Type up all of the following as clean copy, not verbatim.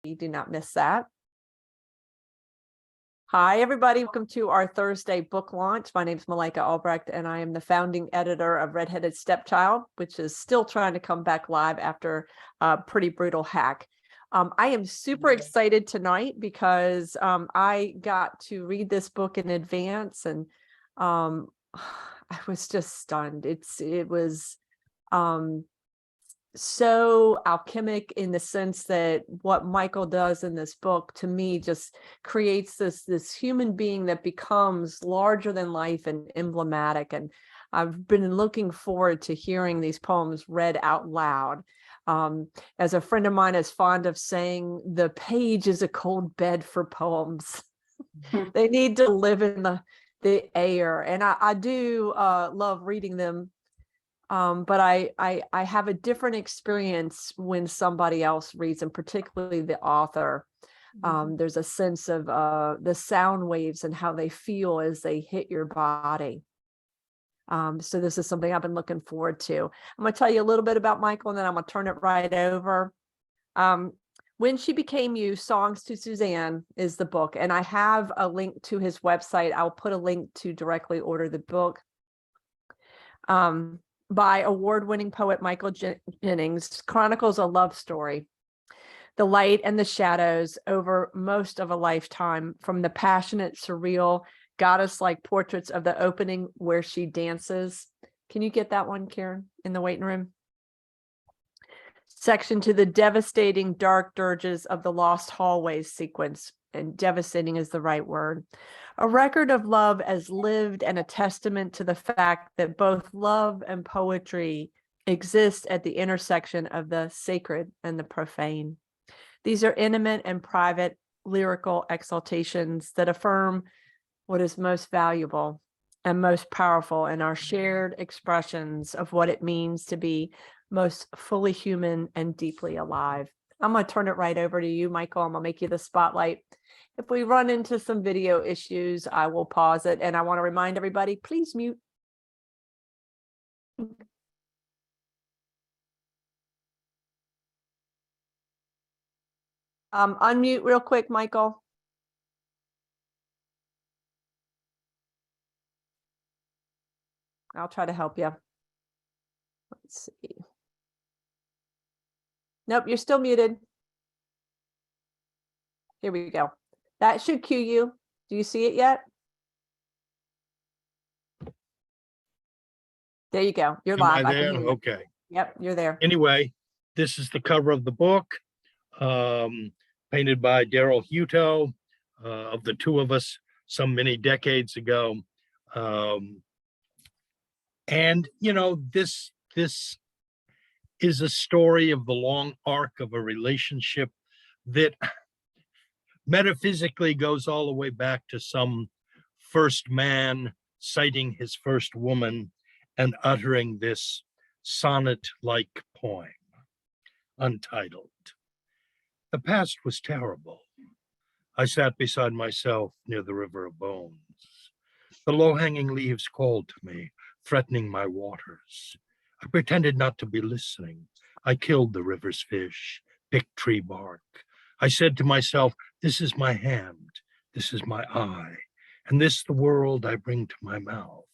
Do not miss that. Hi, everybody. Welcome to our Thursday book launch. My name is Malika Albrecht, and I am the founding editor of Redheaded Stepchild, which is still trying to come back live after a pretty brutal hack. I am super excited tonight because I got to read this book in advance, and I was just stunned. It was so alchemic in the sense that what Michael does in this book, to me, just creates this human being that becomes larger than life and emblematic. And I've been looking forward to hearing these poems read out loud. As a friend of mine is fond of saying, the page is a cold bed for poems. They need to live in the air. And I do love reading them. But I have a different experience when somebody else reads, and particularly the author. There's a sense of the sound waves and how they feel as they hit your body. So this is something I've been looking forward to. I'm going to tell you a little bit about Michael, and then I'm going to turn it right over. When She Became You, Songs to Suzanne is the book, and I have a link to his website. I'll put a link to directly order the book. By award-winning poet Michael Jennings, chronicles a love story, the light and the shadows over most of a lifetime, from the passionate, surreal, goddess-like portraits of the opening where she dances. Can you get that one, Karen, in the waiting room? Section to the devastating dark dirges of the Lost Hallways sequence, and devastating is the right word. A record of love as lived, and a testament to the fact that both love and poetry exist at the intersection of the sacred and the profane. These are intimate and private lyrical exultations that affirm what is most valuable and most powerful in our shared expressions of what it means to be most fully human and deeply alive. I'm going to turn it right over to you, Michael. I'm going to make you the spotlight. If we run into some video issues, I will pause it. And I want to remind everybody, please mute. Unmute real quick, Michael. I'll try to help you. Let's see. Nope, you're still muted. Here we go. That should cue you. Do you see it yet? There you go. You're live. Am I there? Okay. Yep, you're there. Anyway, this is the cover of the book, painted by Daryl Hutto, of the two of us some many decades ago. And, you know, this is a story of the long arc of a relationship that metaphysically goes all the way back to some first man sighting his first woman and uttering this sonnet-like poem, untitled. The past was terrible. I sat beside myself near the river of bones. The low-hanging leaves called to me, threatening my waters. I pretended not to be listening. I killed the river's fish, picked tree bark. I said to myself, this is my hand, this is my eye, and this the world I bring to my mouth.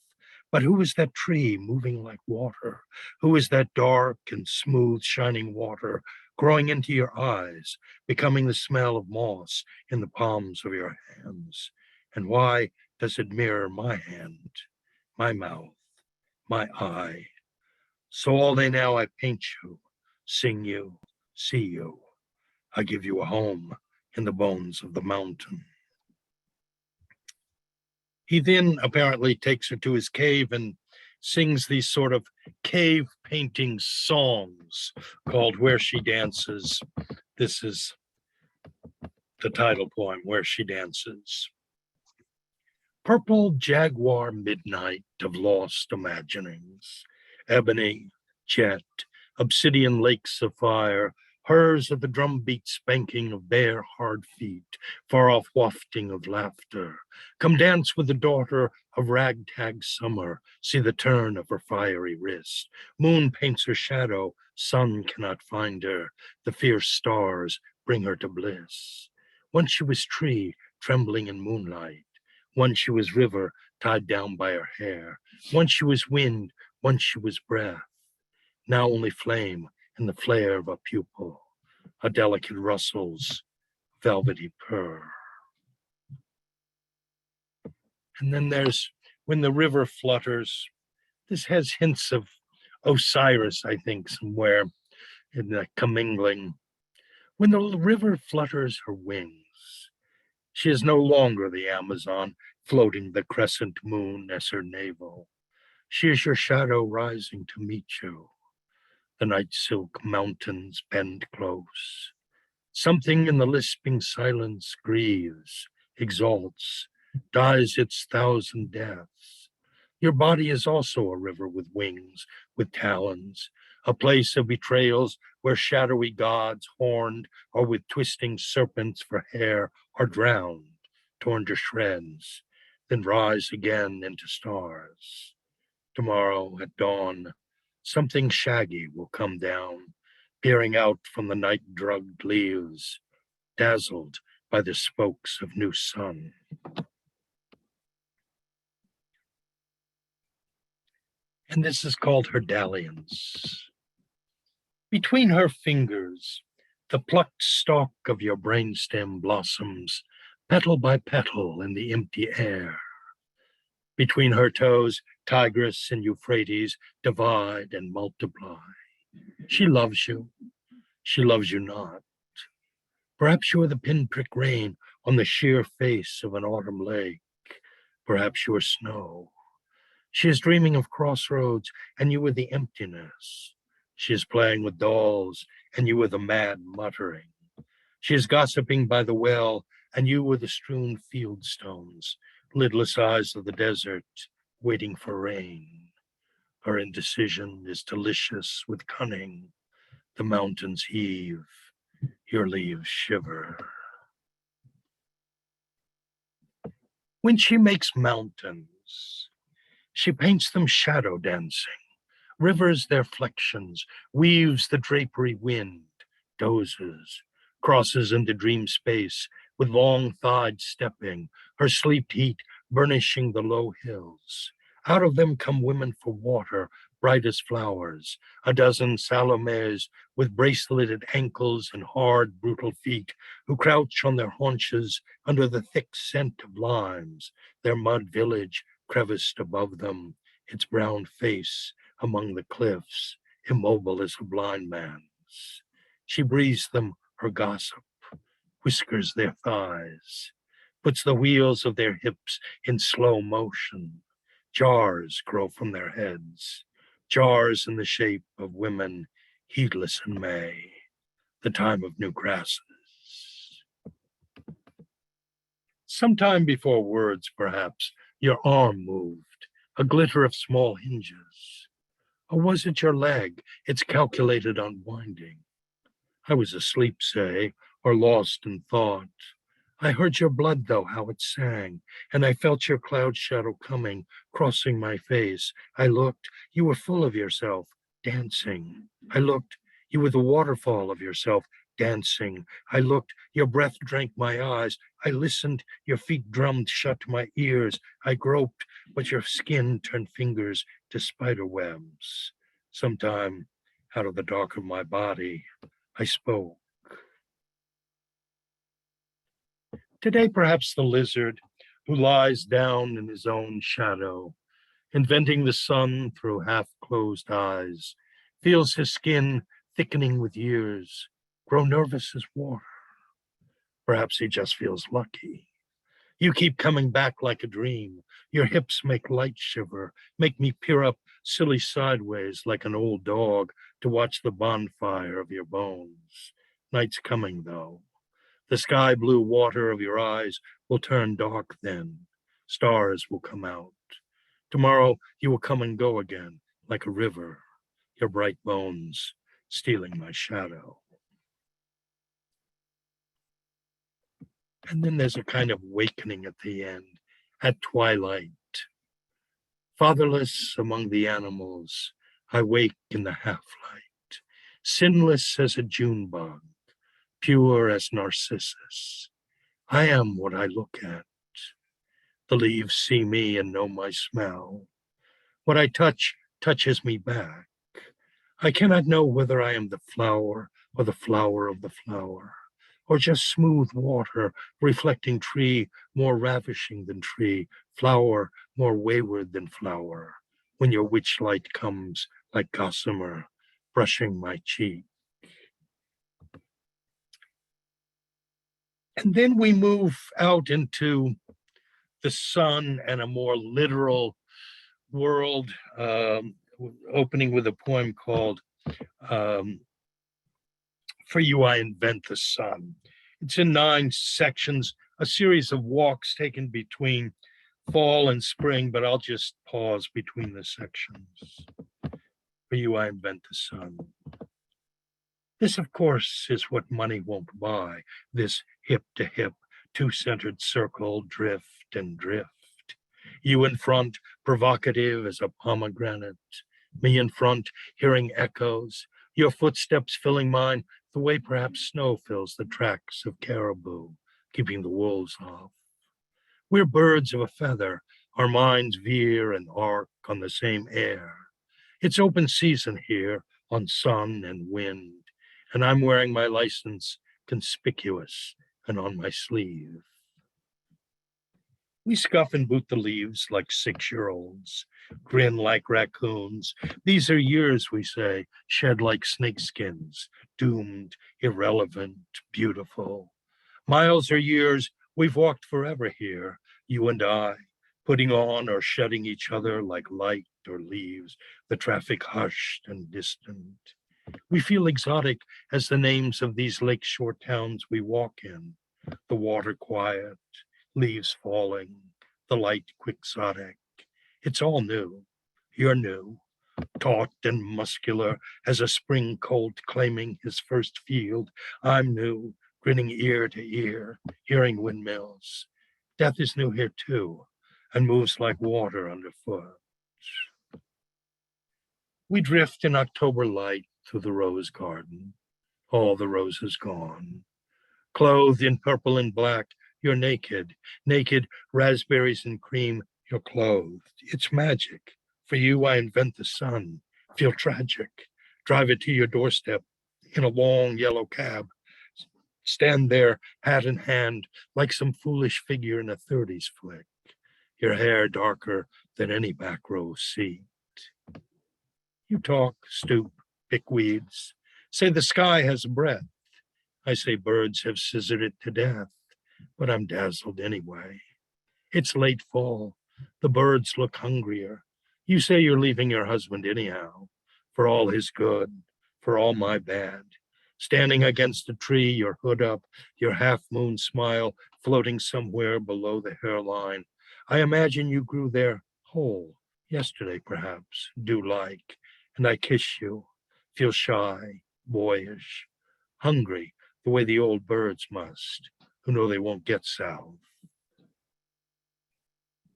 But who is that tree moving like water? Who is that dark and smooth shining water growing into your eyes, becoming the smell of moss in the palms of your hands? And why does it mirror my hand, my mouth, my eye? So all day now I paint you, sing you, see you. I give you a home in the bones of the mountain. He then apparently takes her to his cave and sings these sort of cave painting songs called Where She Dances. This is the title poem, Where She Dances. Purple jaguar midnight of lost imaginings, ebony, jet, obsidian lakes of fire, hers are the drumbeat spanking of bare, hard feet, far-off wafting of laughter. Come dance with the daughter of ragtag summer, see the turn of her fiery wrist. Moon paints her shadow, sun cannot find her. The fierce stars bring her to bliss. Once she was tree, trembling in moonlight. Once she was river, tied down by her hair. Once she was wind, once she was breath. Now only flame in the flare of a pupil, a delicate rustle's velvety purr. And then there's when the river flutters. This has hints of Osiris, I think, somewhere in the commingling. When the river flutters her wings, she is no longer the Amazon floating the crescent moon as her navel. She is your shadow rising to meet you. The night silk mountains bend close. Something in the lisping silence grieves, exalts, dies its thousand deaths. Your body is also a river with wings, with talons, a place of betrayals where shadowy gods, horned or with twisting serpents for hair, are drowned, torn to shreds, then rise again into stars. Tomorrow at dawn, something shaggy will come down, peering out from the night-drugged leaves, dazzled by the spokes of new sun. And this is called her dalliance. Between her fingers, the plucked stalk of your brainstem blossoms, petal by petal in the empty air. Between her toes, Tigris and Euphrates divide and multiply. She loves you not. Perhaps you are the pinprick rain on the sheer face of an autumn lake. Perhaps you are snow. She is dreaming of crossroads, and you are the emptiness. She is playing with dolls, and you are the mad muttering. She is gossiping by the well, and you are the strewn field stones, lidless eyes of the desert, waiting for rain. Her indecision is delicious with cunning. The mountains heave, your leaves shiver. When she makes mountains, she paints them shadow dancing, rivers their flexions, weaves the drapery wind, dozes, crosses into dream space with long-thighed stepping, her sleep heat burnishing the low hills. Out of them come women for water, bright as flowers, a dozen Salomes with braceleted ankles and hard, brutal feet, who crouch on their haunches under the thick scent of limes, their mud village creviced above them, its brown face among the cliffs, immobile as a blind man's. She breathes them her gossip, whiskers their thighs, puts the wheels of their hips in slow motion. Jars grow from their heads, jars in the shape of women heedless in May, the time of new grasses. Sometime before words, perhaps, your arm moved, a glitter of small hinges. Or was it your leg, its calculated unwinding? I was asleep, say, or lost in thought. I heard your blood, though, how it sang, and I felt your cloud shadow coming, crossing my face. I looked, you were full of yourself, dancing. I looked, you were the waterfall of yourself, dancing. I looked, your breath drank my eyes. I listened, your feet drummed shut my ears. I groped, but your skin turned fingers to spider webs. Sometime, out of the dark of my body, I spoke. Today, perhaps the lizard who lies down in his own shadow, inventing the sun through half-closed eyes, feels his skin thickening with years, grow nervous as water. Perhaps he just feels lucky. You keep coming back like a dream. Your hips make light shiver, make me peer up silly sideways like an old dog to watch the bonfire of your bones. Night's coming, though. The sky blue water of your eyes will turn dark then. Stars will come out. Tomorrow you will come and go again, like a river, your bright bones stealing my shadow. And then there's a kind of wakening at the end, at twilight. Fatherless among the animals, I wake in the half-light, sinless as a June bug, pure as Narcissus. I am what I look at. The leaves see me and know my smell. What I touch touches me back. I cannot know whether I am the flower or the flower of the flower, or just smooth water reflecting tree more ravishing than tree, flower more wayward than flower, when your witch light comes like gossamer brushing my cheek. And then we move out into the sun and a more literal world, opening with a poem called For You I Invent the Sun. It's in 9 sections, a series of walks taken between fall and spring, but I'll just pause between the sections. For you I invent the sun. This, of course, is what money won't buy, this hip-to-hip, two-centered circle, drift and drift. You in front, provocative as a pomegranate. Me in front, hearing echoes, your footsteps filling mine, the way perhaps snow fills the tracks of caribou, keeping the wolves off. We're birds of a feather, our minds veer and arc on the same air. It's open season here on sun and wind, and I'm wearing my license conspicuous and on my sleeve. We scuff and boot the leaves like 6-year-olds, grin like raccoons. These are years, we say, shed like snakeskins, doomed, irrelevant, beautiful. Miles are years, we've walked forever here, you and I, putting on or shedding each other like light or leaves, the traffic hushed and distant. We feel exotic as the names of these lakeshore towns we walk in, the water quiet, leaves falling, the light quixotic. It's all new. You're new, taut and muscular as a spring colt claiming his first field. I'm new, grinning ear to ear, hearing windmills. Death is new here too, and moves like water underfoot. We drift in October light through the rose garden, all the roses gone. Clothed in purple and black, you're naked, naked, raspberries and cream, you're clothed. It's magic. For you, I invent the sun. Feel tragic. Drive it to your doorstep in a long yellow cab. Stand there, hat in hand, like some foolish figure in a 30s flick. Your hair darker than any back row seat. You talk, stoop, pick weeds. Say the sky has a breath. I say birds have scissored it to death, but I'm dazzled anyway. It's late fall. The birds look hungrier. You say you're leaving your husband anyhow, for all his good, for all my bad. Standing against a tree, your hood up, your half-moon smile floating somewhere below the hairline. I imagine you grew there whole, yesterday perhaps, dew-like, and I kiss you, feel shy, boyish, hungry, the way the old birds must, who know they won't get salve.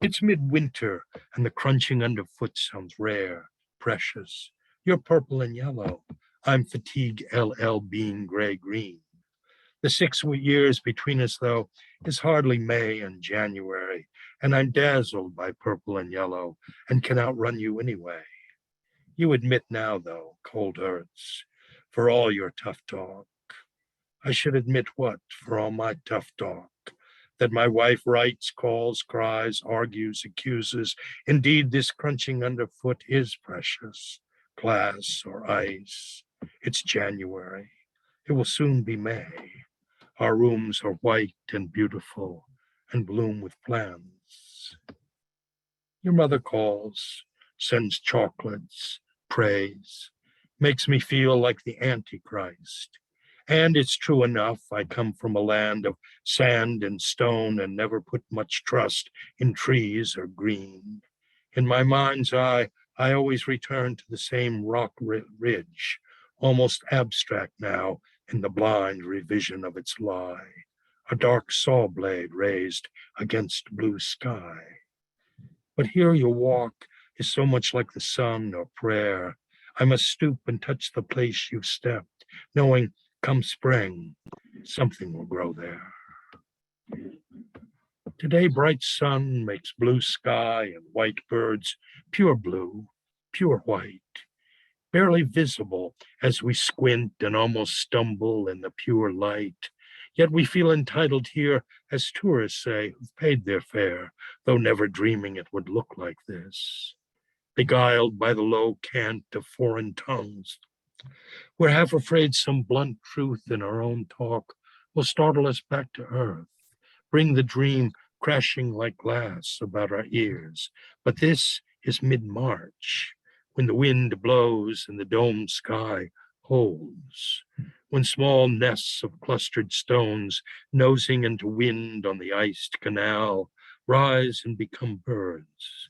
It's midwinter, and the crunching underfoot sounds rare, precious. You're purple and yellow. I'm fatigue LL bean gray-green. The 6 years between us, though, is hardly May and January, and I'm dazzled by purple and yellow and can outrun you anyway. You admit now, though, cold hurts, for all your tough talk. I should admit what, for all my tough talk? That my wife writes, calls, cries, argues, accuses. Indeed, this crunching underfoot is precious. Glass or ice. It's January. It will soon be May. Our rooms are white and beautiful and bloom with plants. Your mother calls, sends chocolates, prays, makes me feel like the Antichrist. And it's true enough, I come from a land of sand and stone and never put much trust in trees or green. In my mind's eye, I always return to the same rock ridge, almost abstract now in the blind revision of its lie, a dark saw blade raised against blue sky. But here your walk is so much like the sun or prayer. I must stoop and touch the place you've stepped, knowing Come spring, something will grow there. Today, bright sun makes blue sky and white birds, pure blue, pure white, barely visible as we squint and almost stumble in the pure light. Yet we feel entitled here, as tourists say, who've paid their fare, though never dreaming it would look like this. Beguiled by the low cant of foreign tongues, we're half afraid some blunt truth in our own talk will startle us back to earth, bring the dream crashing like glass about our ears. But this is mid-March, when the wind blows and the domed sky holds, when small nests of clustered stones nosing into wind on the iced canal rise and become birds.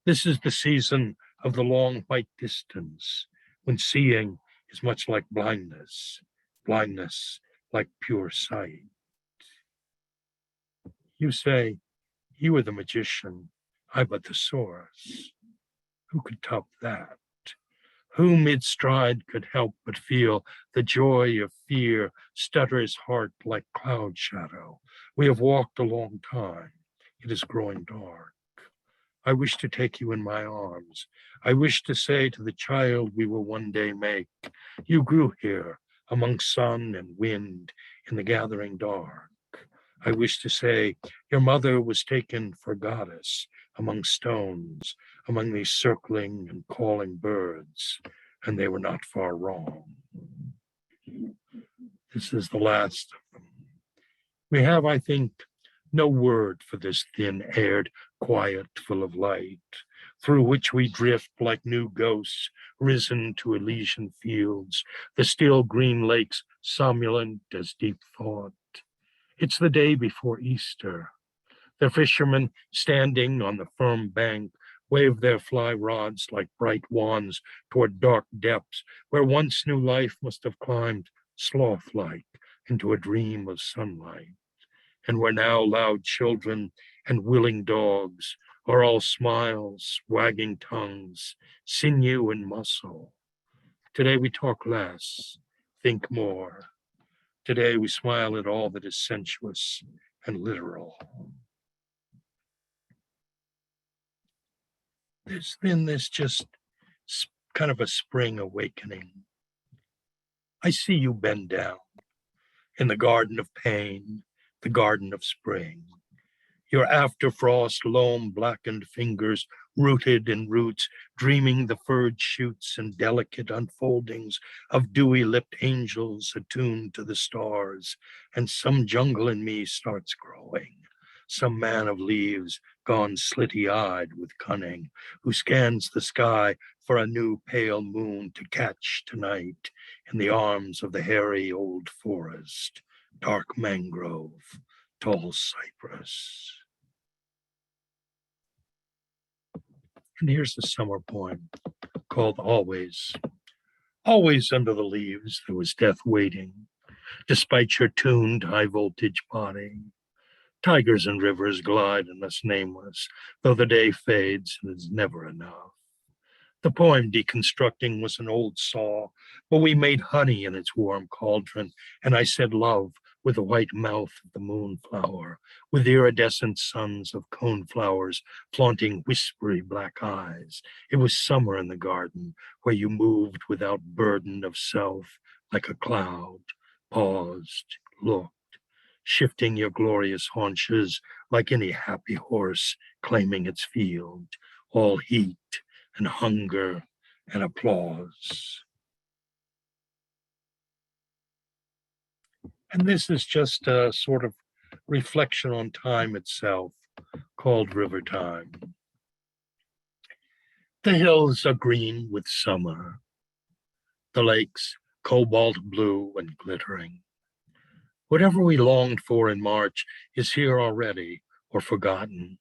This is the season of the long white distance, when seeing is much like blindness, blindness like pure sight. You say, you are the magician, I but the source. Who could top that? Who mid-stride could help but feel the joy of fear stutter his heart like cloud shadow? We have walked a long time. It is growing dark. I wish to take you in my arms. I wish to say to the child we will one day make, you grew here among sun and wind in the gathering dark. I wish to say, your mother was taken for goddess among stones, among these circling and calling birds, and they were not far wrong. This is the last of them. We have, I think, no word for this thin-aired quiet full of light, through which we drift like new ghosts risen to Elysian fields, the still green lakes somnolent as deep thought. It's the day before Easter. The fishermen standing on the firm bank wave their fly rods like bright wands toward dark depths where once new life must have climbed sloth-like into a dream of sunlight, and where now loud children and willing dogs are all smiles, wagging tongues, sinew and muscle. Today we talk less, think more. Today we smile at all that is sensuous and literal. There's been this just kind of a spring awakening. I see you bend down in the garden of pain, the garden of spring. Your after frost loam blackened fingers rooted in roots, dreaming the furred shoots and delicate unfoldings of dewy lipped angels attuned to the stars. And some jungle in me starts growing. Some man of leaves gone slitty eyed with cunning, who scans the sky for a new pale moon to catch tonight in the arms of the hairy old forest, dark mangrove, tall cypress. And here's the summer poem called Always. Always under the leaves there was death waiting, despite your tuned high voltage body. Tigers and rivers glide in us nameless, though the day fades and it's never enough. The poem deconstructing was an old saw, but we made honey in its warm cauldron, and I said love with the white mouth of the moonflower, with iridescent suns of coneflowers flaunting whispery black eyes. It was summer in the garden, where you moved without burden of self, like a cloud, paused, looked, shifting your glorious haunches like any happy horse claiming its field, all heat and hunger and applause. And this is just a sort of reflection on time itself, called River Time. The hills are green with summer, the lakes cobalt blue and glittering. Whatever we longed for in March is here already or forgotten.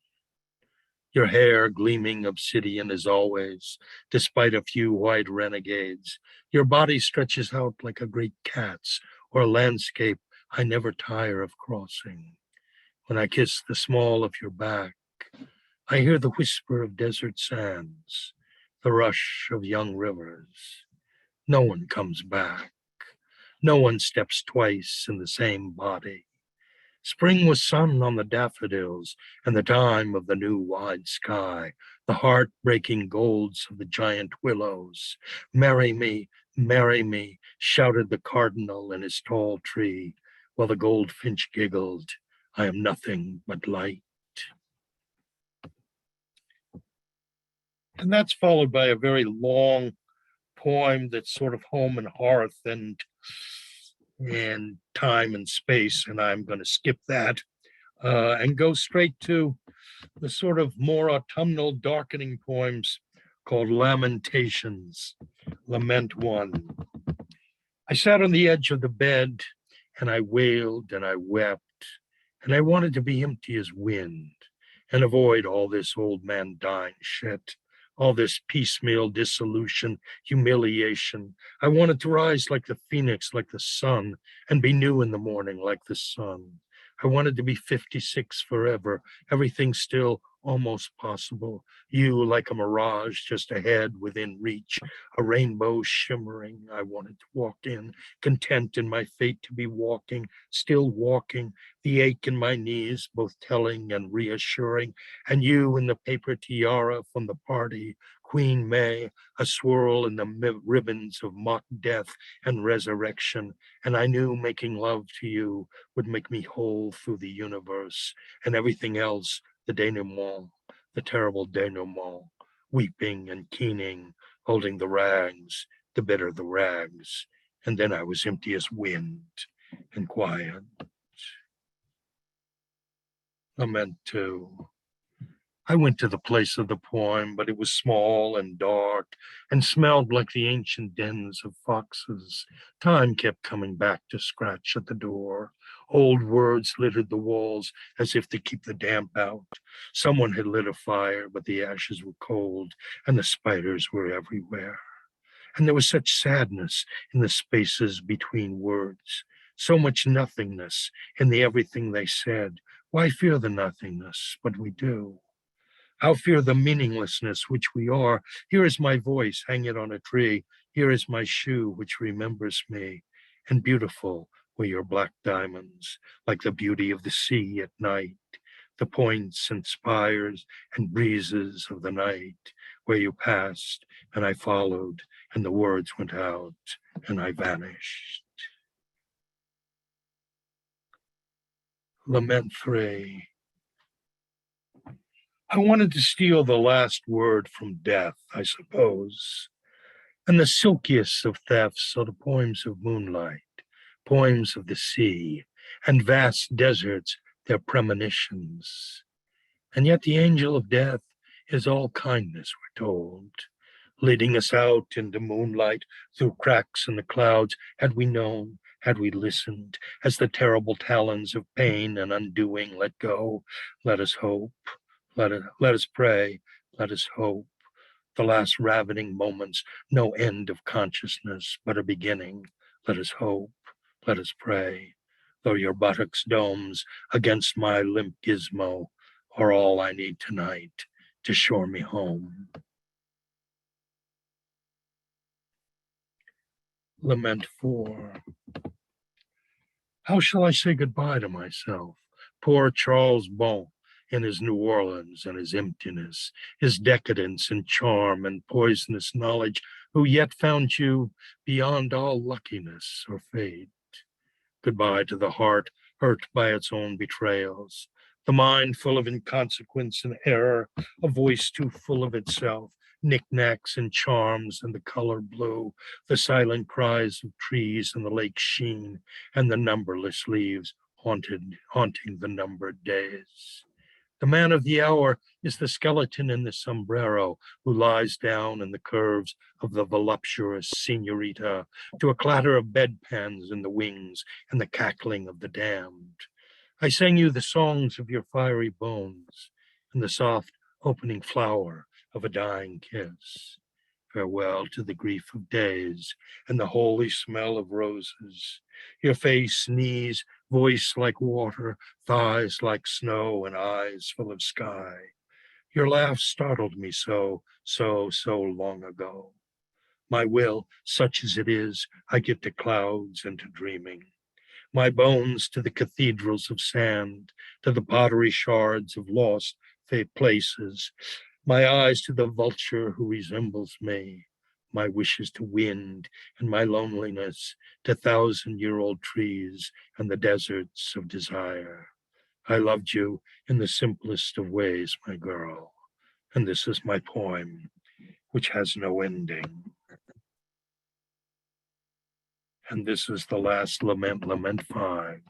Your hair gleaming obsidian as always, despite a few white renegades. Your body stretches out like a great cat's or a landscape I never tire of crossing. When I kiss the small of your back, I hear the whisper of desert sands, the rush of young rivers. No one comes back. No one steps twice in the same body. Spring was sun on the daffodils, and the time of the new wide sky, the heart-breaking golds of the giant willows. Marry me, shouted the cardinal in his tall tree, while the goldfinch giggled, I am nothing but light. And that's followed by a very long poem that's sort of home and hearth and time and space, and I'm going to skip that and go straight to the sort of more autumnal darkening poems called Lamentations, Lament One. I sat on the edge of the bed and I wailed and I wept, and I wanted to be empty as wind and avoid all this old man dying shit, all this piecemeal dissolution, humiliation. I wanted to rise like the phoenix, like the sun, and be new in the morning like the sun. I wanted to be 56 forever, everything still almost possible. You like a mirage just ahead, within reach, a rainbow shimmering. I wanted to walk in, content in my fate to be walking, still walking, the ache in my knees, both telling and reassuring. And you in the paper tiara from the party, Queen May, a swirl in the ribbons of mock death and resurrection. And I knew making love to you would make me whole through the universe, and everything else, the denouement, the terrible denouement, weeping and keening, holding the rags, the bitter the rags. And then I was empty as wind and quiet. Lament Two. I went to the place of the poem, but it was small and dark and smelled like the ancient dens of foxes. Time kept coming back to scratch at the door. Old words littered the walls as if to keep the damp out. Someone had lit a fire, but the ashes were cold and the spiders were everywhere. And there was such sadness in the spaces between words, so much nothingness in the everything they said. Why fear the nothingness? But we do. How fear the meaninglessness which we are. Here is my voice, hang it on a tree. Here is my shoe which remembers me. And beautiful were your black diamonds, like the beauty of the sea at night, the points and spires and breezes of the night, where you passed and I followed, and the words went out and I vanished. Lament Three. I wanted to steal the last word from death, I suppose. And the silkiest of thefts are the poems of moonlight, poems of the sea, and vast deserts, their premonitions. And yet the angel of death is all kindness, we're told, leading us out into moonlight through cracks in the clouds. Had we known, had we listened, as the terrible talons of pain and undoing let go, let us hope. Let us pray, let us hope. The last ravening moments, no end of consciousness, but a beginning. Let us hope, let us pray. Though your buttocks domes against my limp gizmo are all I need tonight to shore me home. Lament Four. How shall I say goodbye to myself? Poor Charles Bon in his New Orleans and his emptiness, his decadence and charm and poisonous knowledge, who yet found you beyond all luckiness or fate. Goodbye to the heart hurt by its own betrayals, the mind full of inconsequence and error, a voice too full of itself, knickknacks and charms and the color blue, the silent cries of trees and the lake sheen, and the numberless leaves haunting the numbered days. The man of the hour is the skeleton in the sombrero who lies down in the curves of the voluptuous senorita to a clatter of bedpans in the wings and the cackling of the damned. I sang you the songs of your fiery bones and the soft opening flower of a dying kiss. Farewell to the grief of days and the holy smell of roses. Your face, knees, voice like water, thighs like snow, and eyes full of sky. Your laugh startled me so long ago. My will, such as it is, I give to clouds and to dreaming. My bones to the cathedrals of sand, to the pottery shards of lost places. My eyes to the vulture who resembles me. My wishes to wind and my loneliness to 1,000-year-old trees and the deserts of desire. I loved you in the simplest of ways, my girl. And this is my poem, which has no ending. And this is the last lament, Lament 5.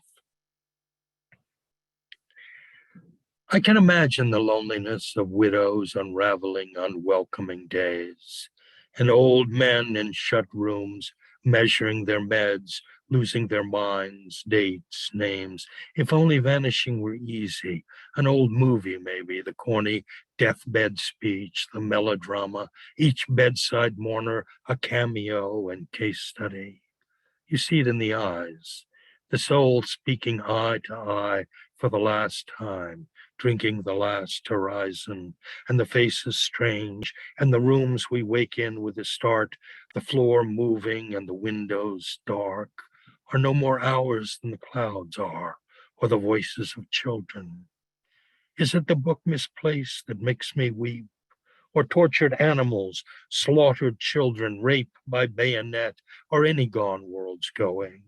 I can imagine the loneliness of widows unraveling unwelcoming days, and old men in shut rooms measuring their meds, losing their minds, dates, names. If only vanishing were easy. An old movie, maybe, the corny deathbed speech, the melodrama, each bedside mourner a cameo and case study. You see it in the eyes, the soul speaking eye to eye for the last time, drinking the last horizon, and the faces strange, and the rooms we wake in with a start, the floor moving and the windows dark, are no more ours than the clouds are, or the voices of children. Is it the book misplaced that makes me weep? Or tortured animals, slaughtered children, rape by bayonet, or any gone world's going?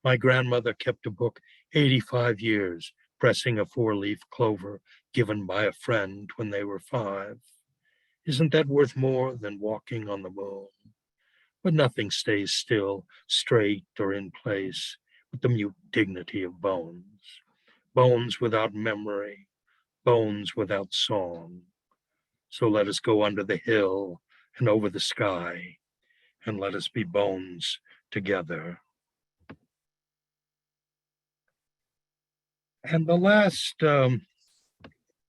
My grandmother kept a book 85 years, pressing a 4-leaf clover given by a friend when they were 5. Isn't that worth more than walking on the moon? But nothing stays still, straight, or in place with the mute dignity of bones. Bones without memory, bones without song. So let us go under the hill and over the sky, and let us be bones together. And the last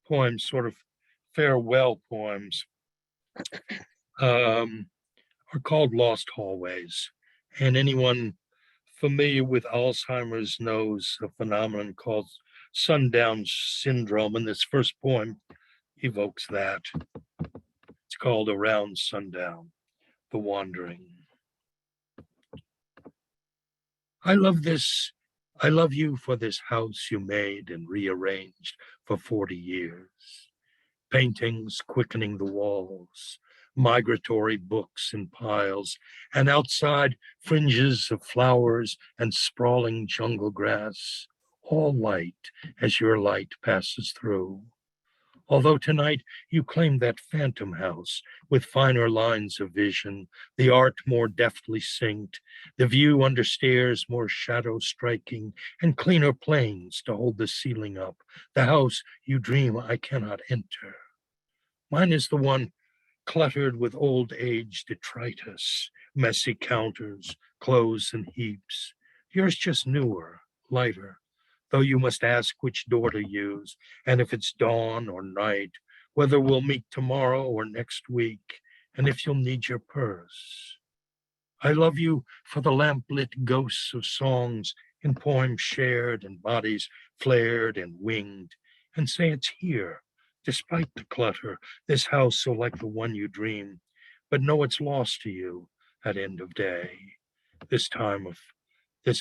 poems, sort of farewell poems, are called Lost Hallways. And anyone familiar with Alzheimer's knows a phenomenon called sundown syndrome. And this first poem evokes that. It's called Around Sundown, The Wandering. I love this. I love you for this house you made and rearranged for 40 years. Paintings quickening the walls, migratory books in piles, and outside fringes of flowers and sprawling jungle grass, all light as your light passes through. Although tonight you claim that phantom house with finer lines of vision, the art more deftly synced, the view under stairs more shadow striking, and cleaner planes to hold the ceiling up, the house you dream I cannot enter. Mine is the one cluttered with old age detritus, messy counters, clothes in heaps. Yours just newer, lighter, though you must ask which door to use, and if it's dawn or night, whether we'll meet tomorrow or next week, and if you'll need your purse. I love you for the lamplit ghosts of songs in poems shared and bodies flared and winged, and say it's here, despite the clutter, this house so like the one you dream, but know it's lost to you at end of day, this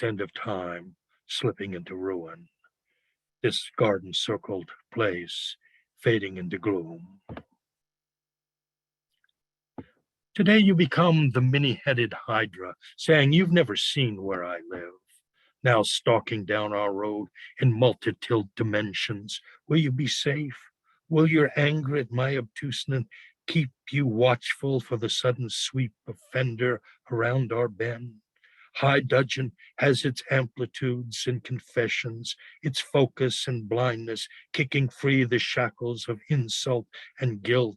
end of time slipping into ruin, this garden circled place fading into gloom. Today you become the many-headed hydra, saying you've never seen where I live. Now stalking down our road in multitude dimensions, will you be safe? Will your anger at my obtuseness keep you watchful for the sudden sweep of fender around our bend? High dudgeon has its amplitudes and confessions, its focus and blindness, kicking free the shackles of insult and guilt.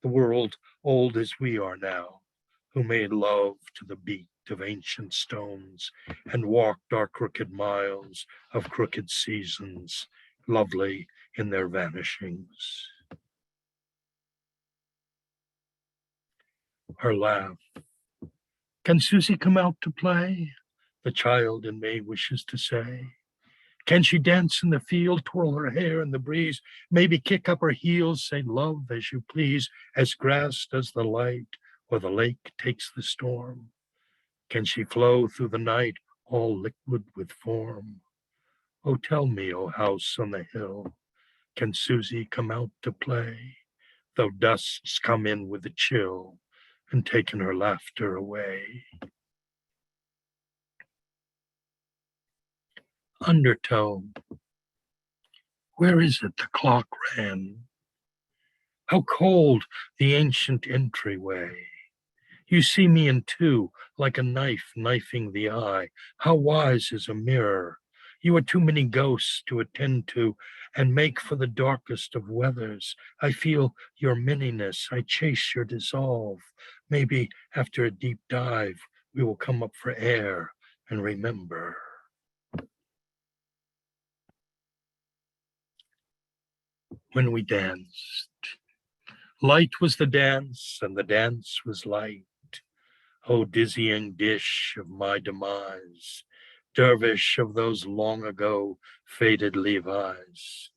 The world, old as we are now, who made love to the beat of ancient stones and walked our crooked miles of crooked seasons, lovely in their vanishings. Her laugh. Can Susie come out to play? The child in me wishes to say. Can she dance in the field, twirl her hair in the breeze, maybe kick up her heels, say love as you please, as grass does the light, or the lake takes the storm? Can she flow through the night, all liquid with form? Oh, tell me, oh house on the hill, can Susie come out to play, though dusts come in with a chill and taken her laughter away? Undertone. Where is it the clock ran? How cold the ancient entryway. You see me in two, like a knife knifing the eye. How wise is a mirror? You are too many ghosts to attend to and make for the darkest of weathers. I feel your minniness. I chase your dissolve. Maybe after a deep dive, we will come up for air and remember. When we danced, light was the dance, and the dance was light. O dizzying dish of my demise, dervish of those long ago faded Levi's,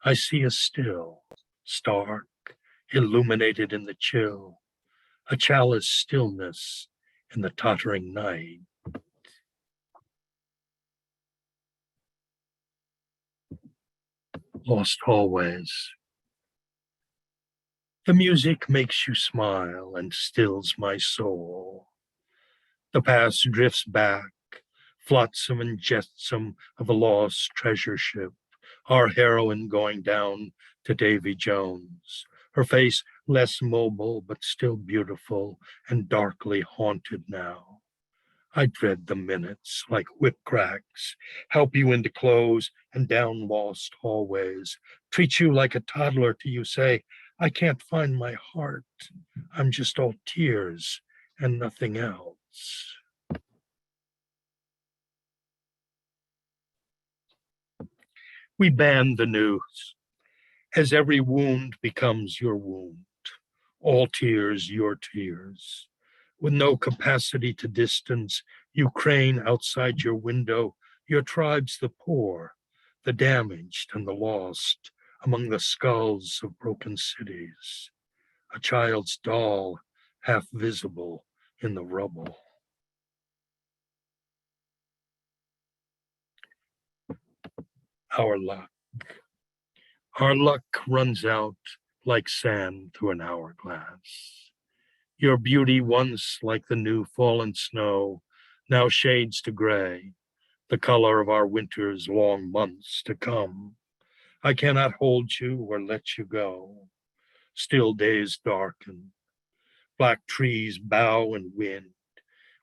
I see us still, stark, illuminated in the chill, a chalice stillness in the tottering night. Lost hallways. The music makes you smile and stills my soul. The past drifts back, flotsam and jetsam of a lost treasure ship, our heroine going down to Davy Jones, her face less mobile but still beautiful and darkly haunted now. I dread the minutes like whip cracks, help you into clothes and down lost hallways, treat you like a toddler till you say, I can't find my heart. I'm just all tears and nothing else. We ban the news, as every wound becomes your wound, all tears your tears. With no capacity to distance, you crane outside your window, your tribes the poor, the damaged and the lost, among the skulls of broken cities. A child's doll, half visible in the rubble. Our luck. Our luck runs out like sand through an hourglass. Your beauty once like the new fallen snow, now shades to gray, the color of our winter's long months to come. I cannot hold you or let you go. Still days darken, black trees bow and wind.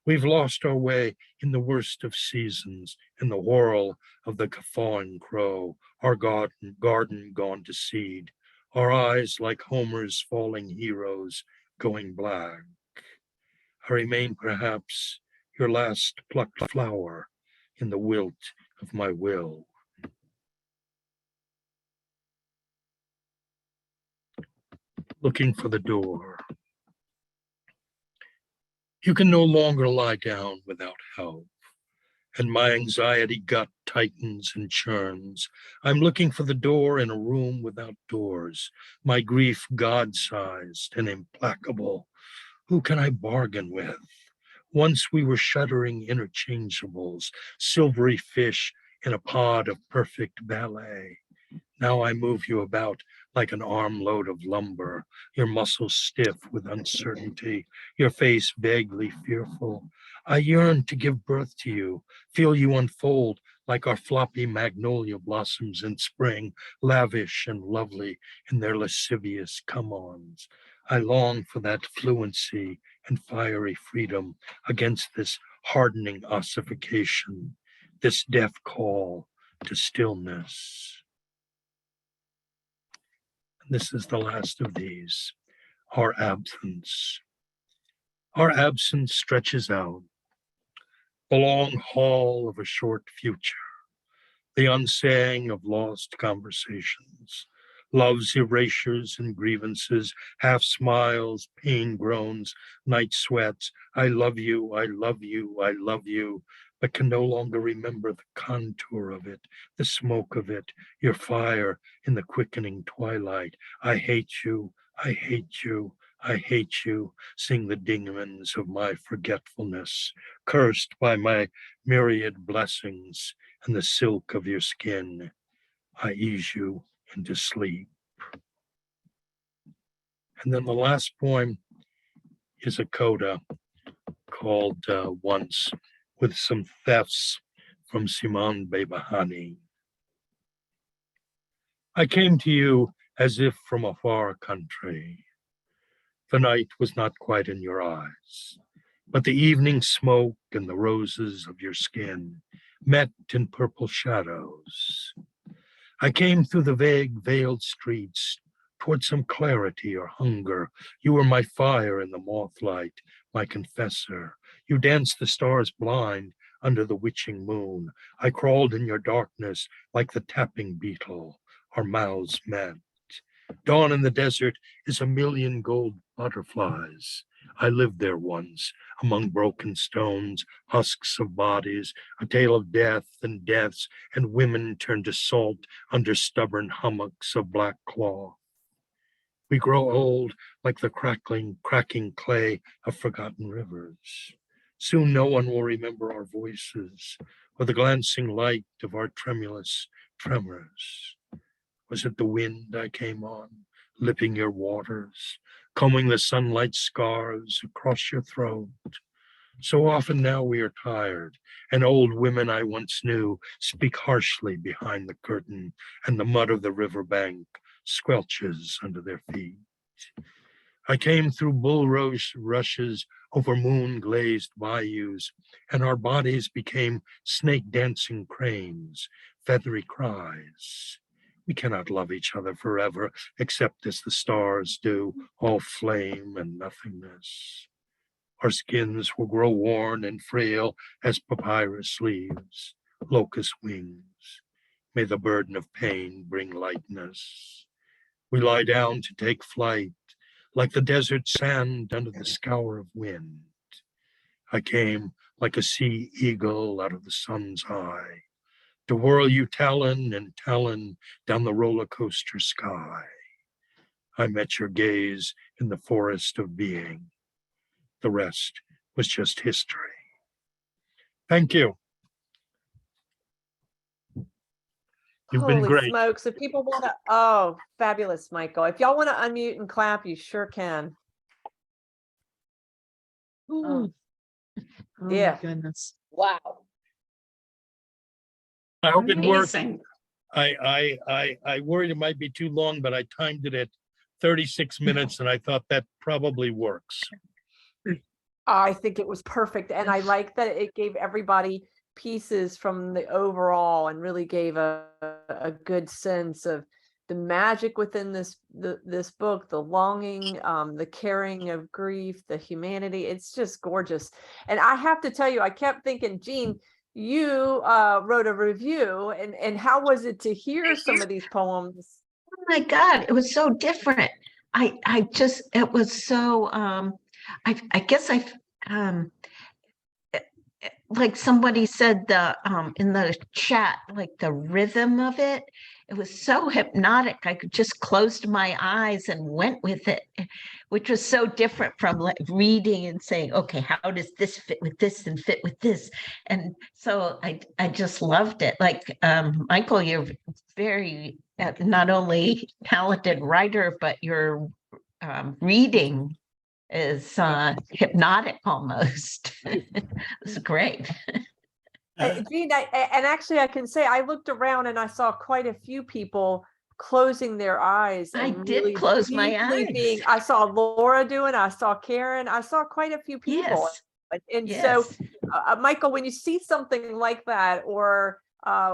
We've lost our way in the worst of seasons, in the whirl of the guffawing crow, our garden gone to seed, our eyes like Homer's falling heroes going black. I remain perhaps your last plucked flower in the wilt of my will. Looking for the door. You can no longer lie down without help, and my anxiety gut tightens and churns. I'm looking for the door in a room without doors, my grief God-sized and implacable. Who can I bargain with? Once we were shuddering interchangeables, silvery fish in a pod of perfect ballet. Now I move you about like an armload of lumber, your muscles stiff with uncertainty, your face vaguely fearful. I yearn to give birth to you, feel you unfold like our floppy magnolia blossoms in spring, lavish and lovely in their lascivious come-ons. I long for that fluency and fiery freedom against this hardening ossification, this deaf call to stillness. This is the last of these, our absence. Our absence stretches out, the long haul of a short future, the unsaying of lost conversations, love's erasures and grievances, half smiles, pain groans, night sweats. I love you, I love you, I love you, but can no longer remember the contour of it, the smoke of it, your fire in the quickening twilight. I hate you, I hate you, I hate you, sing the demons of my forgetfulness, cursed by my myriad blessings and the silk of your skin. I ease you into sleep. And then the last poem is a coda called Once, with some thefts from Simone Bebahani. I came to you as if from a far country. The night was not quite in your eyes, but the evening smoke and the roses of your skin met in purple shadows. I came through the vague, veiled streets toward some clarity or hunger. You were my fire in the moth light, my confessor. You danced the stars blind under the witching moon. I crawled in your darkness like the tapping beetle. Our mouths met. Dawn in the desert is a million gold butterflies. I lived there once, among broken stones, husks of bodies, a tale of death and deaths, and women turned to salt under stubborn hummocks of black cloth. We grow old like the cracking clay of forgotten rivers. Soon no one will remember our voices or the glancing light of our tremulous tremors. Was it the wind I came on, lipping your waters, combing the sunlight scars across your throat? So often now we are tired, and old women I once knew speak harshly behind the curtain, and the mud of the riverbank squelches under their feet. I came through bulrush rushes over moon-glazed bayous, and our bodies became snake-dancing cranes, feathery cries. We cannot love each other forever, except as the stars do, all flame and nothingness. Our skins will grow worn and frail as papyrus leaves, locust wings. May the burden of pain bring lightness. We lie down to take flight, like the desert sand under the scour of wind. I came like a sea eagle out of the sun's eye, to whirl you talon and talon down the roller coaster sky. I met your gaze in the forest of being. The rest was just history. Thank you. You've been Holy great. smokes. If people want to, oh, fabulous, Michael. If y'all want to unmute and clap, you sure can. Oh, Yeah. my goodness. Wow. I hope it works. Amazing. I worried it might be too long, but I timed it at 36 minutes and I thought that probably works. I think it was perfect. And I like that it gave everybody pieces from the overall and really gave a good sense of the magic within this book, the longing, the carrying of grief, the humanity. It's just gorgeous. And I have to tell you, I kept thinking, Jean, you wrote a review, and how was it to hear some of these poems? Oh my God, it was so different. It was so, I guess like somebody said in the chat, like the rhythm of it, it was so hypnotic. I could just closed my eyes and went with it, which was so different from like reading and saying, okay, how does this fit with this and fit with this? And so I just loved it. Like Michael, you're very not only talented writer, but your reading is hypnotic almost. It's great. Jean, and actually I can say I looked around and I saw quite a few people closing their eyes. I And did really close my deeply eyes. I saw Laura doing, I saw Karen, I saw quite a few people. Yes. And Yes. so, Michael, when you see something like that, or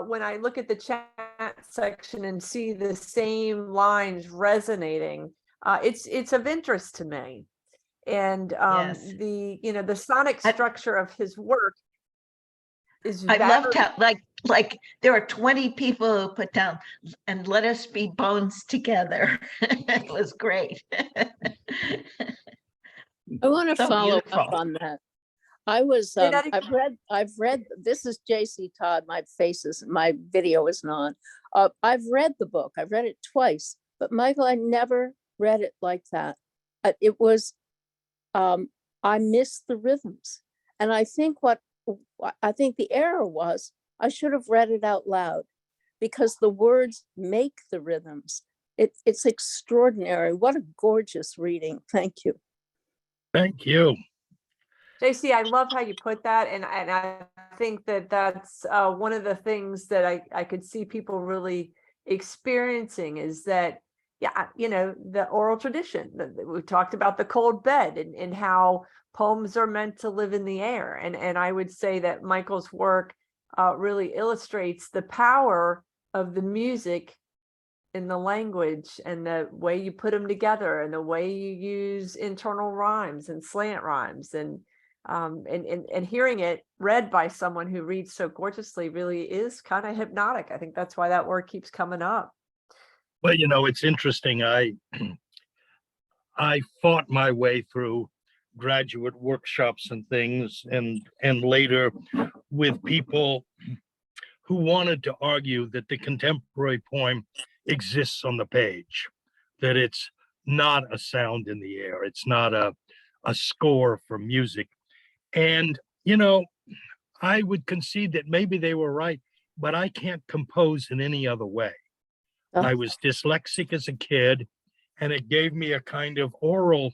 when I look at the chat section and see the same lines resonating, it's of interest to me. And Yes. the sonic structure of his work is I very, loved how like there are 20 people who put down and let us be bones together. It was great. I want to So follow beautiful. up on that. I was Say that I've read this is JC Todd. My video is not. I've read the book. I've read it twice, but Michael, I never read it like that. it was, I missed the rhythms. And I think the error was, I should have read it out loud, because the words make the rhythms. It's extraordinary. What a gorgeous reading. Thank you. Thank you. JC, I love how you put that, and I think that that's one of the things that I could see people really experiencing is that, yeah, you know, the oral tradition. We talked about the cold bed and how poems are meant to live in the air, and I would say that Michael's work really illustrates the power of the music in the language and the way you put them together and the way you use internal rhymes and slant rhymes and hearing it read by someone who reads so gorgeously really is kind of hypnotic. I think that's why that word keeps coming up. Well, you know, it's interesting. I fought my way through graduate workshops and things, and later with people who wanted to argue that the contemporary poem exists on the page, that it's not a sound in the air, it's not a score for music. And, you know, I would concede that maybe they were right, but I can't compose in any other way. I was dyslexic as a kid, and it gave me a kind of oral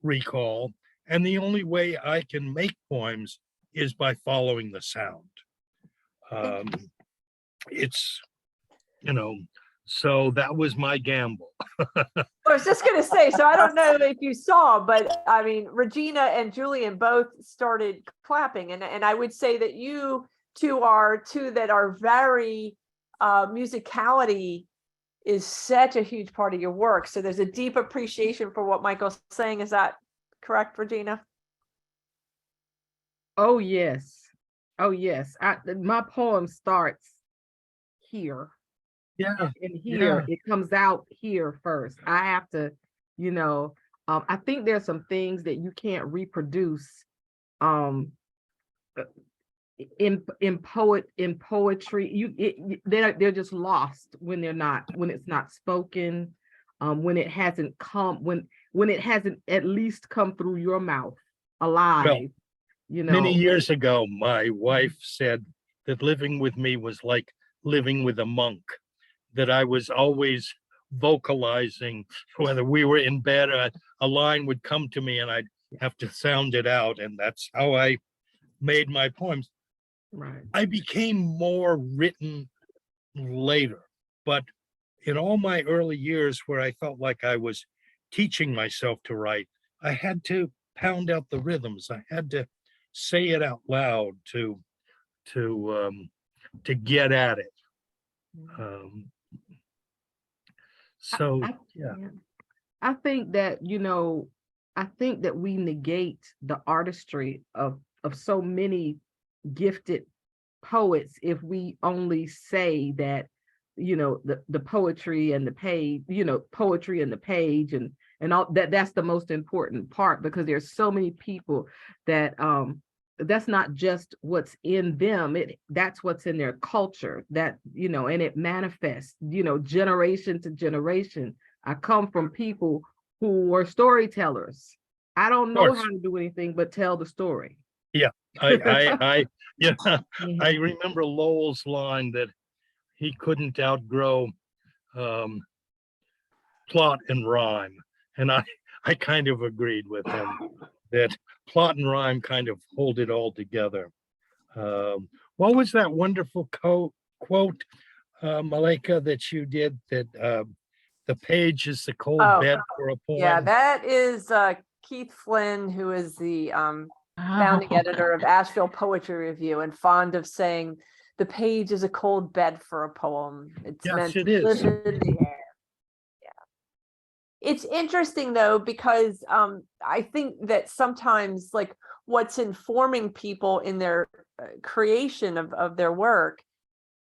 recall. And the only way I can make poems is by following the sound. It's, you know, so that was my gamble. I was just going to say, so I don't know if you saw, but I mean, Regina and Julian both started clapping. And I would say that you two are two that are very, musicality is such a huge part of your work. So there's a deep appreciation for what Michael's saying. Is that correct, Regina? Oh, yes. Oh, yes. My poem starts here. Yeah. And here, it comes out here first. I have to, you know, I think there's some things that you can't reproduce in poetry. They're just lost when it's not spoken, when it hasn't come, when it hasn't at least come through your mouth alive. Well, you know, many years ago, my wife said that living with me was like living with a monk, that I was always vocalizing, whether we were in bed, a line would come to me and I'd have to sound it out. And that's how I made my poems. right. I became more written later, but in all my early years where I felt like I was teaching myself to write, I had to pound out the rhythms. I had to say it out loud to get at it. So yeah. I think that, you know, I think that we negate the artistry of so many gifted poets if we only say that, you know, the poetry and the page, you know, poetry and the page and all that's the most important part, because there's so many people that that's not just what's in them, that's what's in their culture, that, you know, and it manifests, you know, generation to generation. I come from people who were storytellers. I don't know how to do anything but tell the story. Yeah, I remember Lowell's line that he couldn't outgrow plot and rhyme, and I kind of agreed with him that plot and rhyme kind of hold it all together. What was that wonderful quote, Malika, that you did, that the page is the cold bed for a poem? Yeah, that is Keith Flynn, who is the founding editor of Asheville Poetry Review, and fond of saying the page is a cold bed for a poem. It's Yes, meant it to is. live in the air. It's interesting though, because I think that sometimes like what's informing people in their creation of their work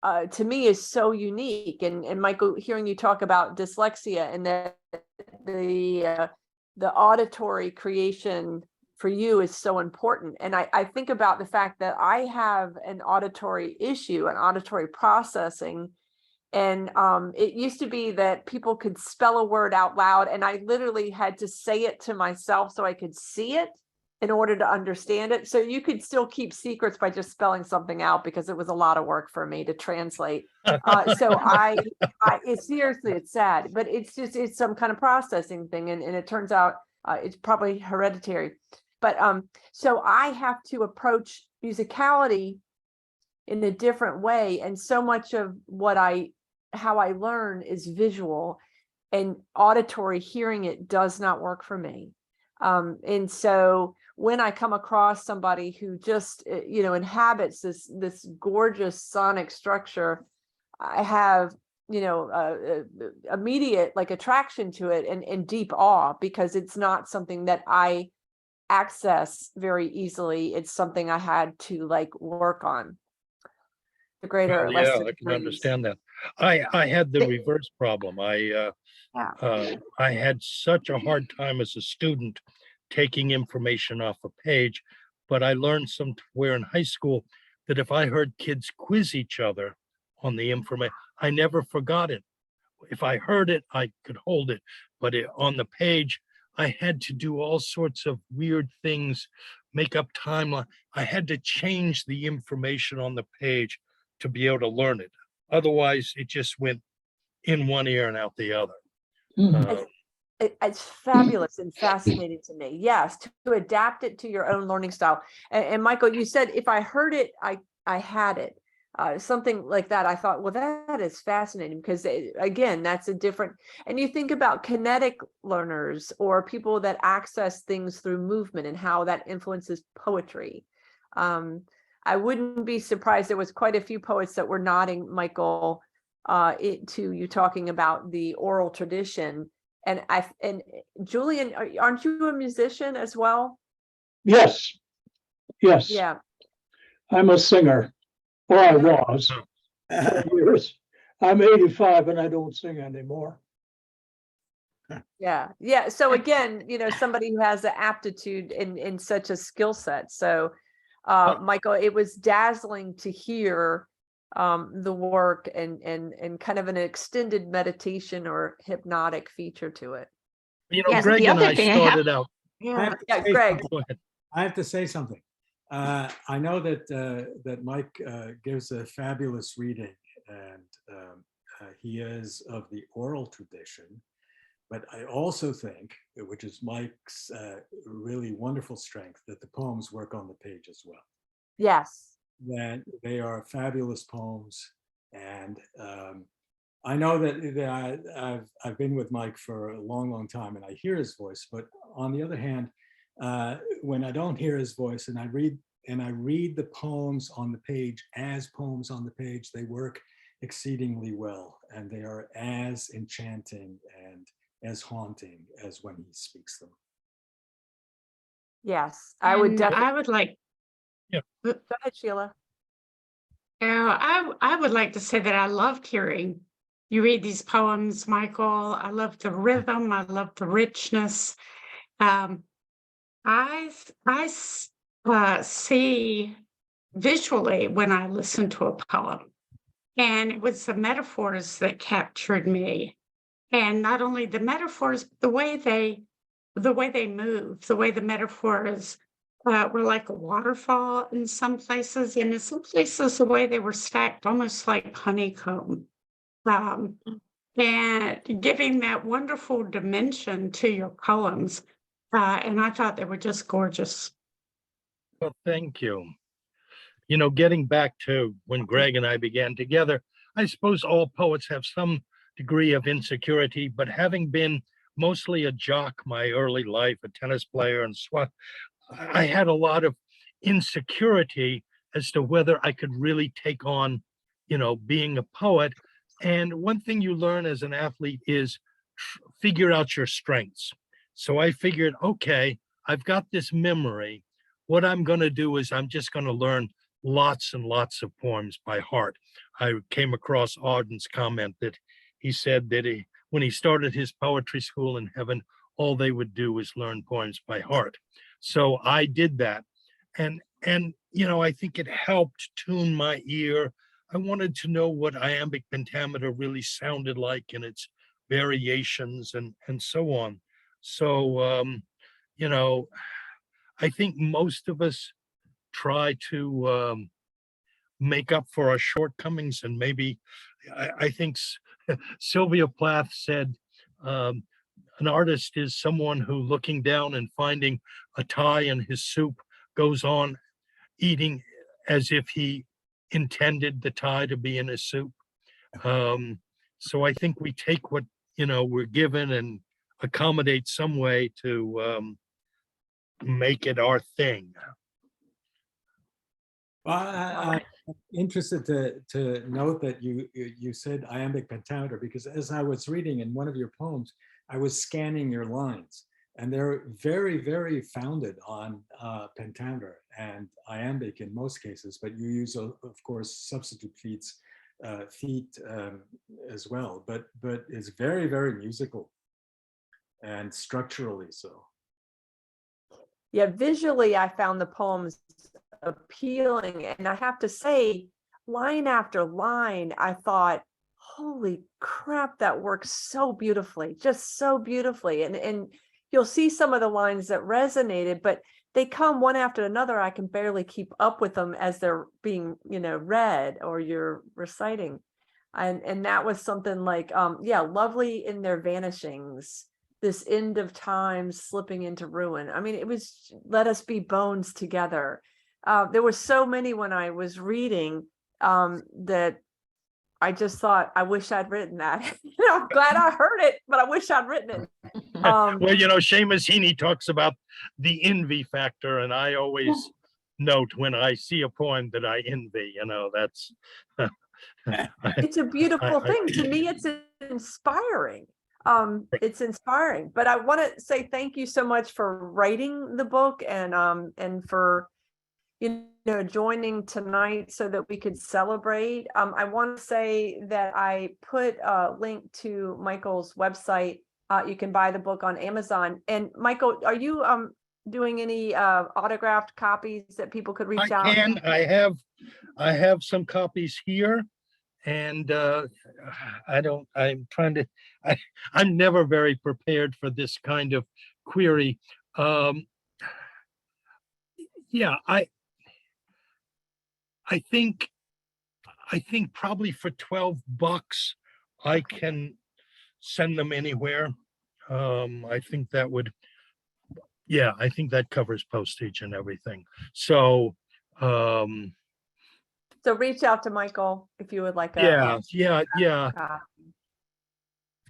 to me is so unique. And Michael, hearing you talk about dyslexia and that the auditory creation for you is so important. And I think about the fact that I have an auditory issue, an auditory processing. And it used to be that people could spell a word out loud, and I literally had to say it to myself so I could see it in order to understand it. So you could still keep secrets by just spelling something out, because it was a lot of work for me to translate. So it's seriously, it's sad, but it's some kind of processing thing. And it turns out it's probably hereditary. But so I have to approach musicality in a different way. And so much of how I learn is visual, and auditory hearing it does not work for me. And so when I come across somebody who just, inhabits this gorgeous sonic structure, I have, immediate like attraction to it, and deep awe, because it's not something that I access very easily. It's something I had to like work on. The greater or Well, yeah, lesser I can degrees. understand that. I had the reverse problem. I had such a hard time as a student taking information off a page, but I learned somewhere in high school that if I heard kids quiz each other on the information, I never forgot it. If I heard it, I could hold it, but on the page, I had to do all sorts of weird things, make up timeline. I had to change the information on the page to be able to learn it. Otherwise, it just went in one ear and out the other. It's fabulous and fascinating to me. Yes, to adapt it to your own learning style. And Michael, you said if I heard it, I had it. Something like that. I thought, well, that is fascinating, because again, that's a different. And you think about kinetic learners, or people that access things through movement, and how that influences poetry. I wouldn't be surprised. There was quite a few poets that were nodding, Michael, to you talking about the oral tradition. And Julian, aren't you a musician as well? Yes. Yeah. I'm a singer, or I was for years. I'm 85 and I don't sing anymore. Yeah. So again, somebody who has the aptitude in such a skill set. So Michael, it was dazzling to hear the work, and kind of an extended meditation or hypnotic feature to it. Yes, Greg the and other I thing I have- started out. Yeah, Greg. Go ahead. I have to say something. I know that Mike gives a fabulous reading, and he is of the oral tradition. But I also think, which is Mike's really wonderful strength, that the poems work on the page as well. Yes. That they are fabulous poems, and I know that I've been with Mike for a long time, and I hear his voice. But on the other hand, when I don't hear his voice, and I read the poems on the page as poems on the page, they work exceedingly well, and they are as enchanting and as haunting as when he speaks them. Yes, I would definitely. I would like, Go ahead, Sheila. I would like to say that I loved hearing you read these poems, Michael. I love the rhythm. I love the richness. I see visually when I listen to a poem, and it was the metaphors that captured me. And not only the metaphors, the way they move, the way the metaphors were like a waterfall in some places, and in some places the way they were stacked almost like honeycomb, and giving that wonderful dimension to your poems. And I thought they were just gorgeous. Well, thank you. Getting back to when Greg and I began together, I suppose all poets have some degree of insecurity, but having been mostly a jock my early life, a tennis player and swat, I had a lot of insecurity as to whether I could really take on, being a poet. And one thing you learn as an athlete is figure out your strengths. So I figured, okay, I've got this memory. What I'm going to do is I'm just going to learn lots and lots of poems by heart. I came across Auden's comment that he said that when he started his poetry school in heaven, all they would do was learn poems by heart. So I did that. And I think it helped tune my ear. I wanted to know what iambic pentameter really sounded like in its variations and so on. So, you know, I think most of us try to make up for our shortcomings, and maybe I think Sylvia Plath said, an artist is someone who, looking down and finding a tie in his soup, goes on eating as if he intended the tie to be in his soup. So I think we take what, you know, we're given and accommodate some way to make it our thing. Well, I'm interested to note that you said iambic pentameter, because as I was reading in one of your poems, I was scanning your lines, and they're very, very founded on pentameter and iambic in most cases, but you use, of course, substitute feet as well, but it's very, very musical and structurally so. Yeah, visually, I found the poems appealing. And I have to say, line after line, I thought, holy crap, that works so beautifully, just so beautifully. And you'll see some of the lines that resonated, but they come one after another. I can barely keep up with them as they're being, you know, read or you're reciting. And that was something like, yeah, lovely in their vanishings, this end of time slipping into ruin. I mean, it was, let us be bones together. There were so many when I was reading that I just thought, I wish I'd written that. You know, I'm glad I heard it, but I wish I'd written it. Well, you know, Seamus Heaney talks about the envy factor, and I always note when I see a poem that I envy, you know, that's... It's a beautiful thing. To me, it's inspiring. It's inspiring. But I want to say thank you so much for writing the book and for, you know, joining tonight so that we could celebrate. I want to say that I put a link to Michael's website. You can buy the book on Amazon. And Michael, are you doing any autographed copies that people could reach out? I have some copies here, and I'm never very prepared for this kind of query. Yeah, I think probably for $12 I can send them anywhere. I think that would, yeah, I think that covers postage and everything. So So reach out to Michael if you would like a yeah.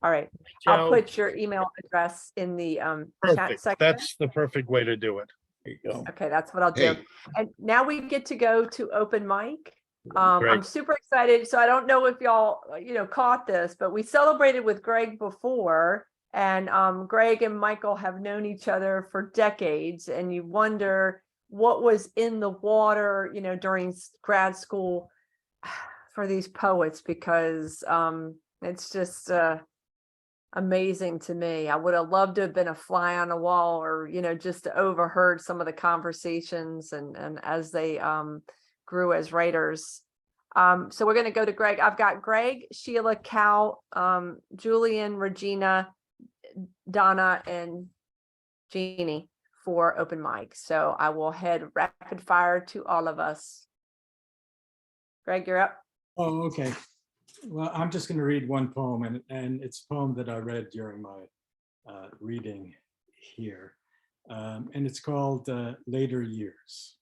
All right. I'll put your email address in the chat Perfect. section. That's the perfect way to do it. There you go. Okay, that's what I'll do. And now we get to go to open mic. I'm super excited. So I don't know if y'all, you know, caught this, but we celebrated with Greg before, and Greg and Michael have known each other for decades, and you wonder what was in the water, you know, during grad school for these poets, because it's just amazing to me. I would have loved to have been a fly on the wall, or, you know, just overheard some of the conversations and as they grew as writers. So we're going to go to Greg. I've got Greg, Sheila, Cal, Julian, Regina, Donna, and Jeannie for open mic. So I will head rapid fire to all of us. Greg, you're up. Oh, okay. Well, I'm just going to read one poem, and it's a poem that I read during my reading here. And it's called Later Years.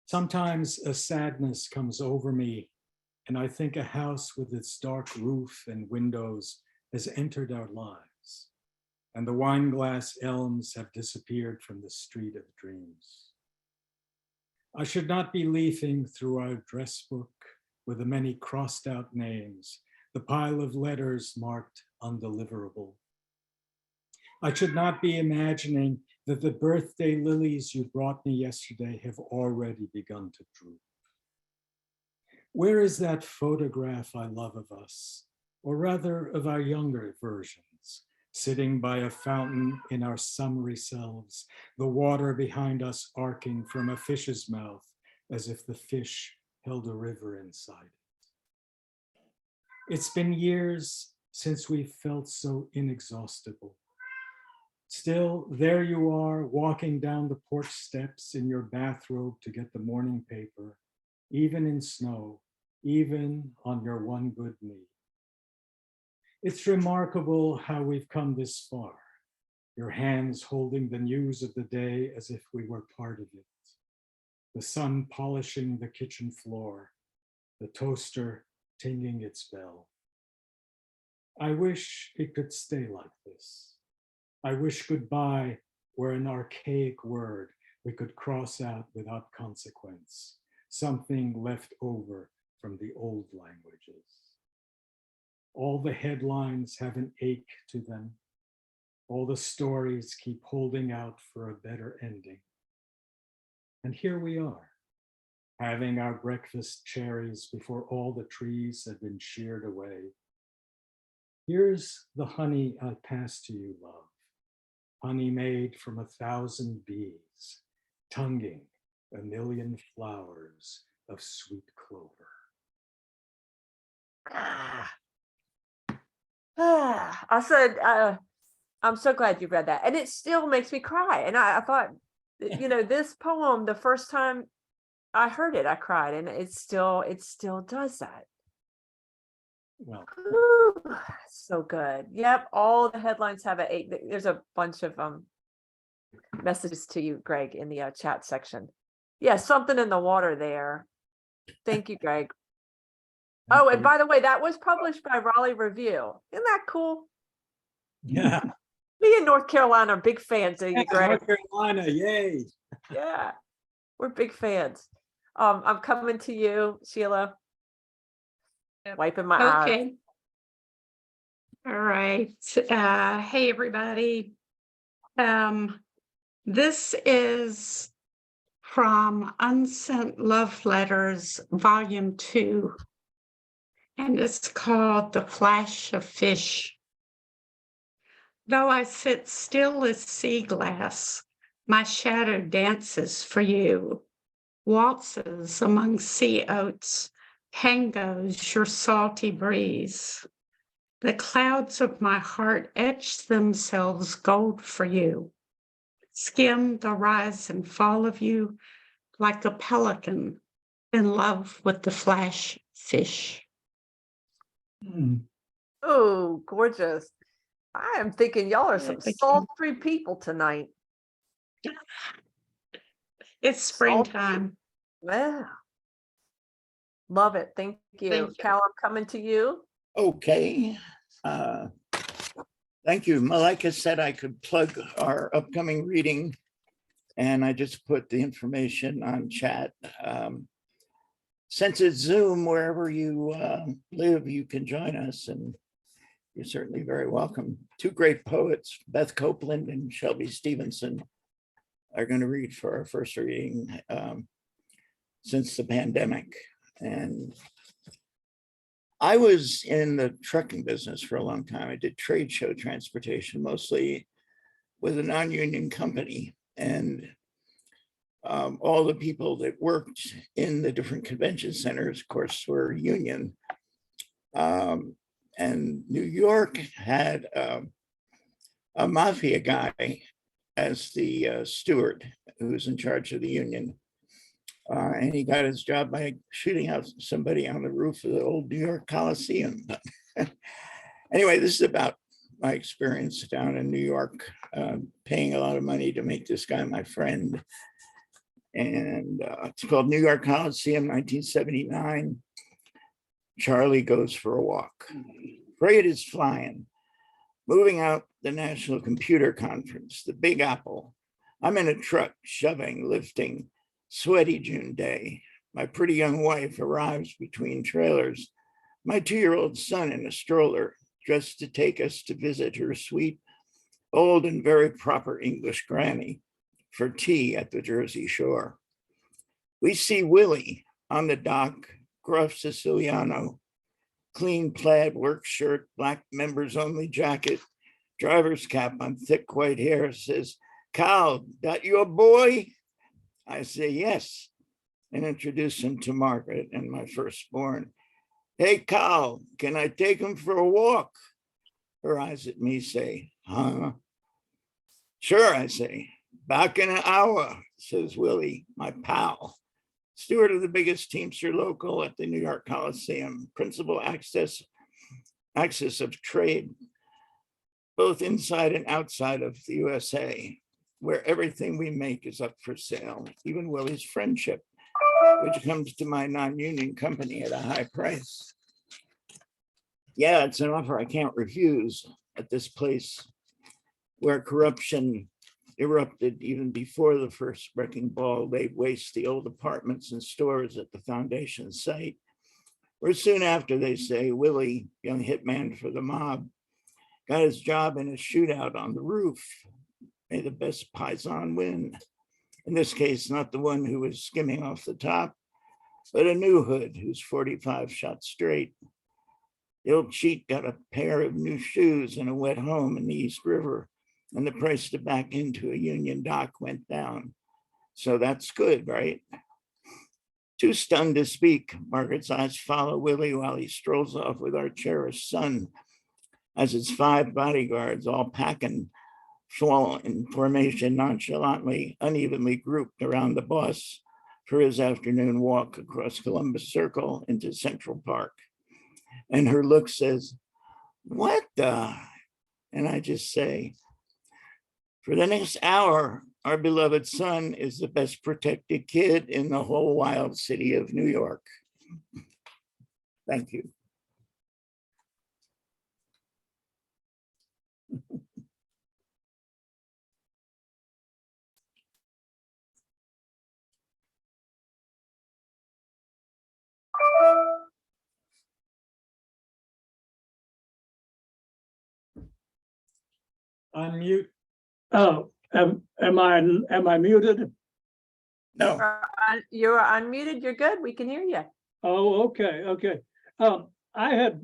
Sometimes a sadness comes over me, and I think a house with its dark roof and windows has entered our lives, and the wine-glass elms have disappeared from the street of dreams. I should not be leafing through our dress book with the many crossed out names, the pile of letters marked undeliverable. I should not be imagining that the birthday lilies you brought me yesterday have already begun to droop. Where is that photograph I love of us, or rather of our younger versions, sitting by a fountain in our summery selves, the water behind us arcing from a fish's mouth as if the fish held a river inside it. It's been years since we felt so inexhaustible. Still, there you are, walking down the porch steps in your bathrobe to get the morning paper, even in snow, even on your one good knee. It's remarkable how we've come this far, your hands holding the news of the day as if we were part of it. The sun polishing the kitchen floor, the toaster tinging its bell. I wish it could stay like this. I wish goodbye were an archaic word we could cross out without consequence, something left over from the old languages. All the headlines have an ache to them. All the stories keep holding out for a better ending. And here we are, having our breakfast cherries before all the trees have been sheared away. Here's the honey I pass to you, love. Honey made from 1,000 bees, tonguing 1,000,000 flowers of sweet clover. I said, I'm so glad you read that. And it still makes me cry. And I thought, you know, this poem, the first time I heard it, I cried, and it still does that. Well, Ooh, so good. Yep. All the headlines have a, there's a bunch of messages to you, Greg, in the chat section. Yeah, something in the water there. Thank you, Greg. Oh, and by the way, that was published by Raleigh Review. Isn't that cool? yeah. Me and North Carolina are big fans of you, Greg. North Carolina, yay. Yeah, we're big fans. I'm coming to you, Sheila. Wiping my eyes. Okay. All right. Hey, everybody. This is from Unsent Love Letters, Volume 2, and it's called The Flash of Fish. Though I sit still as sea glass, my shadow dances for you, waltzes among sea oats, tangos your salty breeze. The clouds of my heart etch themselves gold for you, skim the rise and fall of you like a pelican in love with the flash fish. Oh, gorgeous. I am thinking y'all are some thank you. sultry people tonight. It's springtime. Wow. Love it. Thank you. Thank you. Cal, I'm coming to you. Okay. Thank you. Malika said I could plug our upcoming reading, and I just put the information on chat. Since it's Zoom, wherever you live, you can join us, and you're certainly very welcome. Two great poets, Beth Copeland and Shelby Stevenson, are going to read for our first reading since the pandemic. And I was in the trucking business for a long time. I did trade show transportation, mostly with a non-union company. And all the people that worked in the different convention centers, of course, were union. And New York had a mafia guy as the steward who was in charge of the union. And he got his job by shooting out somebody on the roof of the old New York Coliseum. Anyway, this is about my experience down in New York, paying a lot of money to make this guy my friend. And it's called New York Coliseum, 1979. Charlie goes for a walk. Freight is flying, moving out the National Computer Conference, the Big Apple. I'm in a truck, shoving, lifting, sweaty June day. My pretty young wife arrives between trailers. My 2-year-old son in a stroller, dressed to take us to visit her sweet, old and very proper English granny for tea at the Jersey Shore. We see Willie on the dock, gruff Siciliano, clean plaid work shirt, black members only jacket, driver's cap on thick white hair, says, "Cal, that your boy?" I say, "Yes." and introduce him to Margaret and my firstborn. Hey, Carl, can I take him for a walk? Her eyes at me say, huh? Sure, I say. Back in an hour, says Willie, my pal. Steward of the biggest Teamster local at the New York Coliseum, principal axis of trade, both inside and outside of the USA, where everything we make is up for sale, even Willie's friendship, which comes to my non-union company at a high price. Yeah, it's an offer I can't refuse at this place where corruption erupted even before the first wrecking ball laid waste the old apartments and stores at the foundation site, where soon after, they say, Willie, young hitman for the mob, got his job in a shootout on the roof. May the best paisan win. In this case, not the one who was skimming off the top, but a new hood who's 45 shots straight. The old cheat got a pair of new shoes and a wet home in the East River, and the price to back into a Union dock went down. So that's good, right? Too stunned to speak, Margaret's eyes follow Willie while he strolls off with our cherished son, as his 5 bodyguards, all packing, fall in formation nonchalantly, unevenly grouped around the boss for his afternoon walk across Columbus Circle into Central Park. And her look says, what the? And I just say, for the next hour, our beloved son is the best protected kid in the whole wild city of New York. Thank you. Unmute. Oh, am I muted? No. You're unmuted. You're good. We can hear you. Oh, okay. I had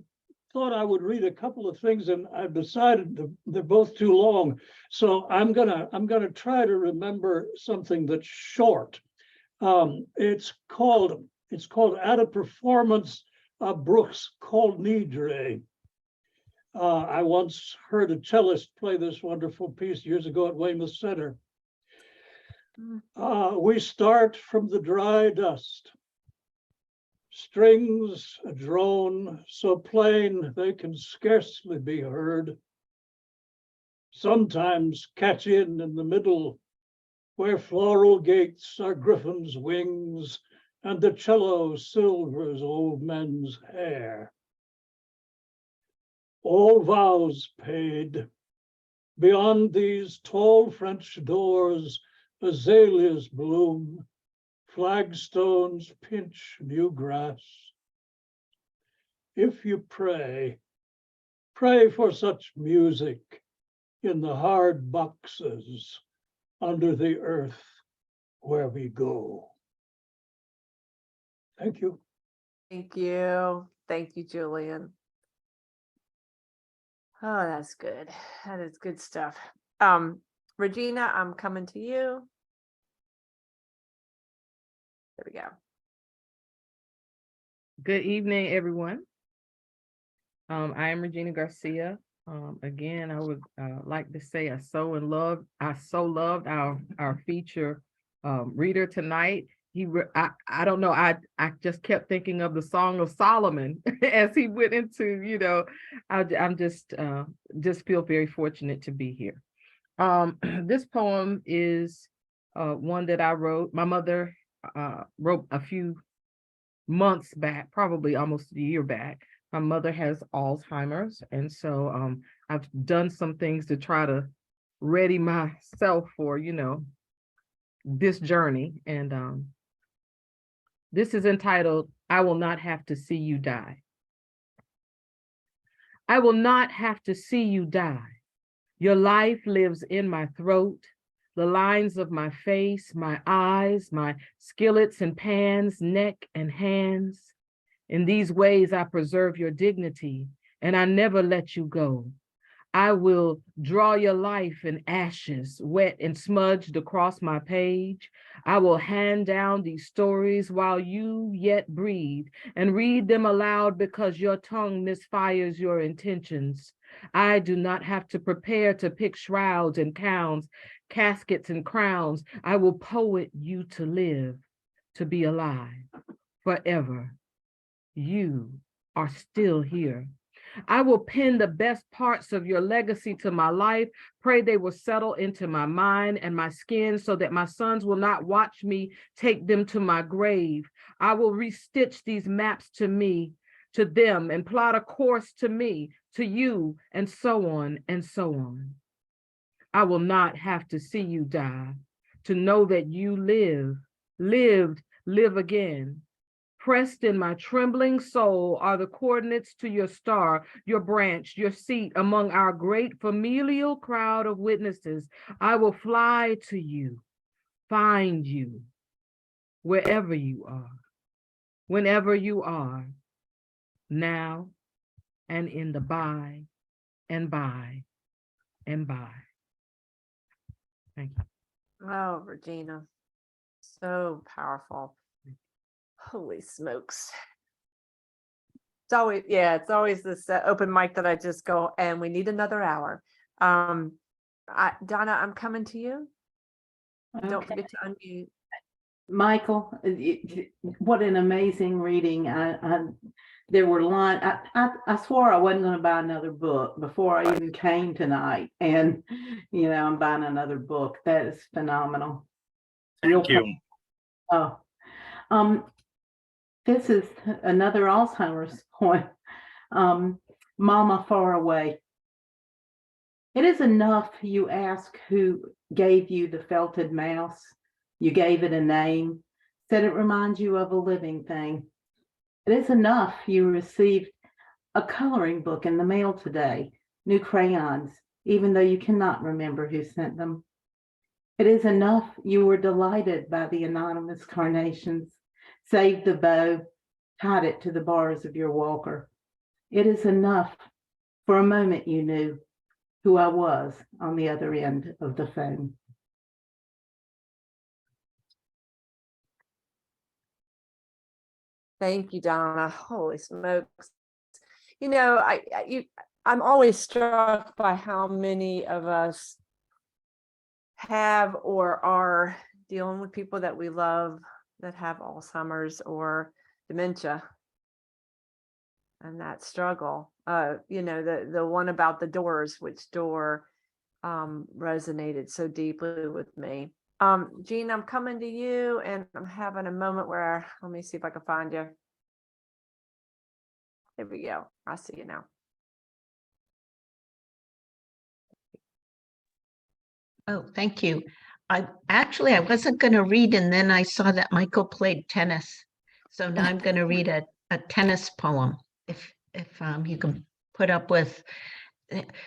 thought I would read a couple of things, and I've decided they're both too long. So I'm gonna try to remember something that's short. It's called At a Performance of Brooks' Cold Nidre. I once heard a cellist play this wonderful piece years ago at Weymouth Center. We start from the dry dust. Strings a drone so plain they can scarcely be heard. Sometimes catch in the middle, where floral gates are griffins' wings and the cello silvers old men's hair. All vows paid. Beyond these tall French doors, azaleas bloom, flagstones pinch new grass. If you pray, pray for such music in the hard boxes under the earth where we go. Thank you. Thank you. Thank you, Julian. Oh, that's good. That is good stuff. Regina, I'm coming to you. There we go. Good evening, everyone. I am Regina Garcia. Again, I would like to say I so loved our feature reader tonight. I don't know, I just kept thinking of the Song of Solomon as he went into, I'm just feel very fortunate to be here. This poem is one that I wrote. My mother wrote a few months back, probably almost a year back. My mother has Alzheimer's, and so I've done some things to try to ready myself for, this journey. And this is entitled, I Will Not Have to See You Die. I will not have to see you die. Your life lives in my throat, the lines of my face, my eyes, my skillets and pans, neck and hands. In these ways, I preserve your dignity, and I never let you go. I will draw your life in ashes, wet and smudged across my page. I will hand down these stories while you yet breathe and read them aloud because your tongue misfires your intentions. I do not have to prepare to pick shrouds and gowns, caskets and crowns. I will poet you to live, to be alive forever. You are still here. I will pin the best parts of your legacy to my life. Pray they will settle into my mind and my skin so that my sons will not watch me take them to my grave. I will restitch these maps to me, to them, and plot a course to me, to you, and so on and so on. I will not have to see you die, to know that you lived, live again. Pressed in my trembling soul are the coordinates to your star, your branch, your seat among our great familial crowd of witnesses. I will fly to you, find you, wherever you are, whenever you are, now and in the by and by and by. Thank you. Oh, Regina, so powerful. Holy smokes. It's always, yeah, it's always this open mic that I just go, and we need another hour. Donna, I'm coming to you. Don't Okay. forget to unmute. Michael, what an amazing reading. There were lines. I swore I wasn't going to buy another book before I even came tonight. And, I'm buying another book. That is phenomenal. Thank you. Oh, this is another Alzheimer's point. Mama far away. It is enough you ask who gave you the felted mouse. You gave it a name, said it reminds you of a living thing. It is enough you received a coloring book in the mail today, new crayons, even though you cannot remember who sent them. It is enough you were delighted by the anonymous carnations, saved the bow, tied it to the bars of your walker. It is enough for a moment you knew who I was on the other end of the phone. Thank you, Donna. Holy smokes. I'm always struck by how many of us have or are dealing with people that we love that have Alzheimer's or dementia. And that struggle, the one about the doors, which door resonated so deeply with me. Jean, I'm coming to you, and I'm having a moment where, let me see if I can find you. There we go. I see you now. Oh, thank you. I wasn't going to read, and then I saw that Michael played tennis. So now I'm going to read a tennis poem. If you can put up with,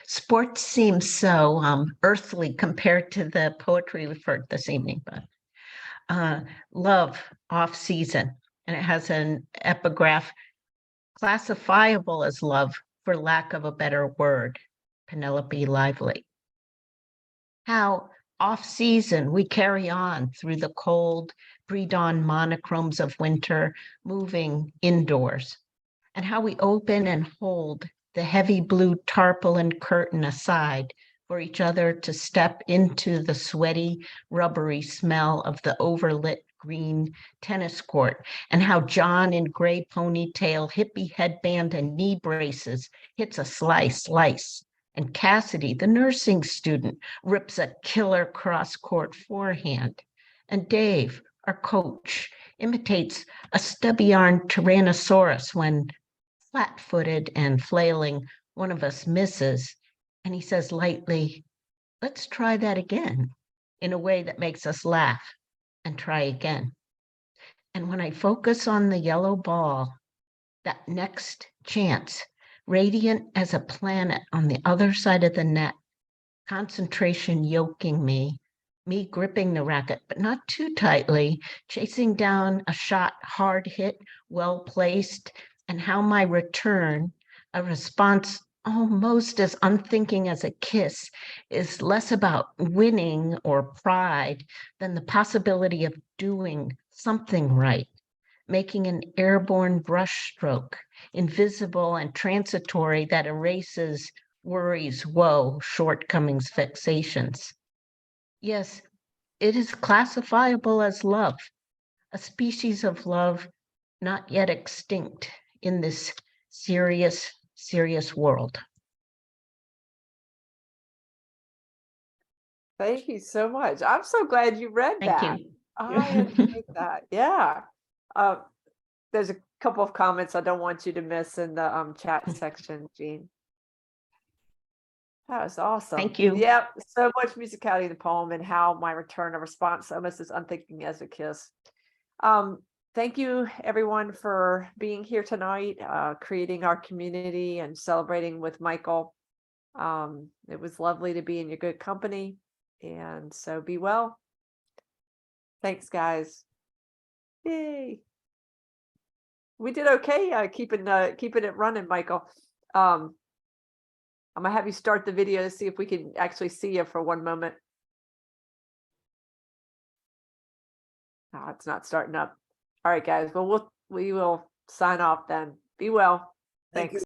sports seems so earthly compared to the poetry we've heard this evening, but love off season, and it has an epigraph, classifiable as love for lack of a better word, Penelope Lively. How off season we carry on through the cold pre-dawn monochromes of winter, moving indoors, and how we open and hold the heavy blue tarpaulin curtain aside for each other to step into the sweaty, rubbery smell of the overlit green tennis court, and how John in gray ponytail, hippie headband, and knee braces hits a slice, and Cassidy, the nursing student, rips a killer cross-court forehand, and Dave, our coach, imitates a stubby-armed Tyrannosaurus when, flat-footed and flailing, one of us misses, and he says lightly, "Let's try that again," in a way that makes us laugh and try again. And when I focus on the yellow ball, that next chance, radiant as a planet on the other side of the net, concentration yoking me gripping the racket, but not too tightly, chasing down a shot hard hit, well placed, and how my return, a response almost as unthinking as a kiss is less about winning or pride than the possibility of doing something right, making an airborne brushstroke, invisible and transitory, that erases worries, woe, shortcomings, vexations. Yes, it is classifiable as love, a species of love not yet extinct in this serious, serious world. Thank you so much. I'm so glad you read Thank that. you. I enjoyed that. Yeah. Uh, there's a couple of comments I don't want you to miss in the chat section, Jean. That was awesome. Thank you. Yep. So much musicality in the poem, and how my return of response almost as unthinking as a kiss. Thank you everyone for being here tonight, creating our community and celebrating with Michael. It was lovely to be in your good company, and so be well. Thanks, guys. Yay. We did okay, keeping it running, Michael. I'm gonna have you start the video to see if we can actually see you for one moment. Oh, it's not starting up. All right, guys. Well, we will sign off then. Be well. Thank you. Thanks.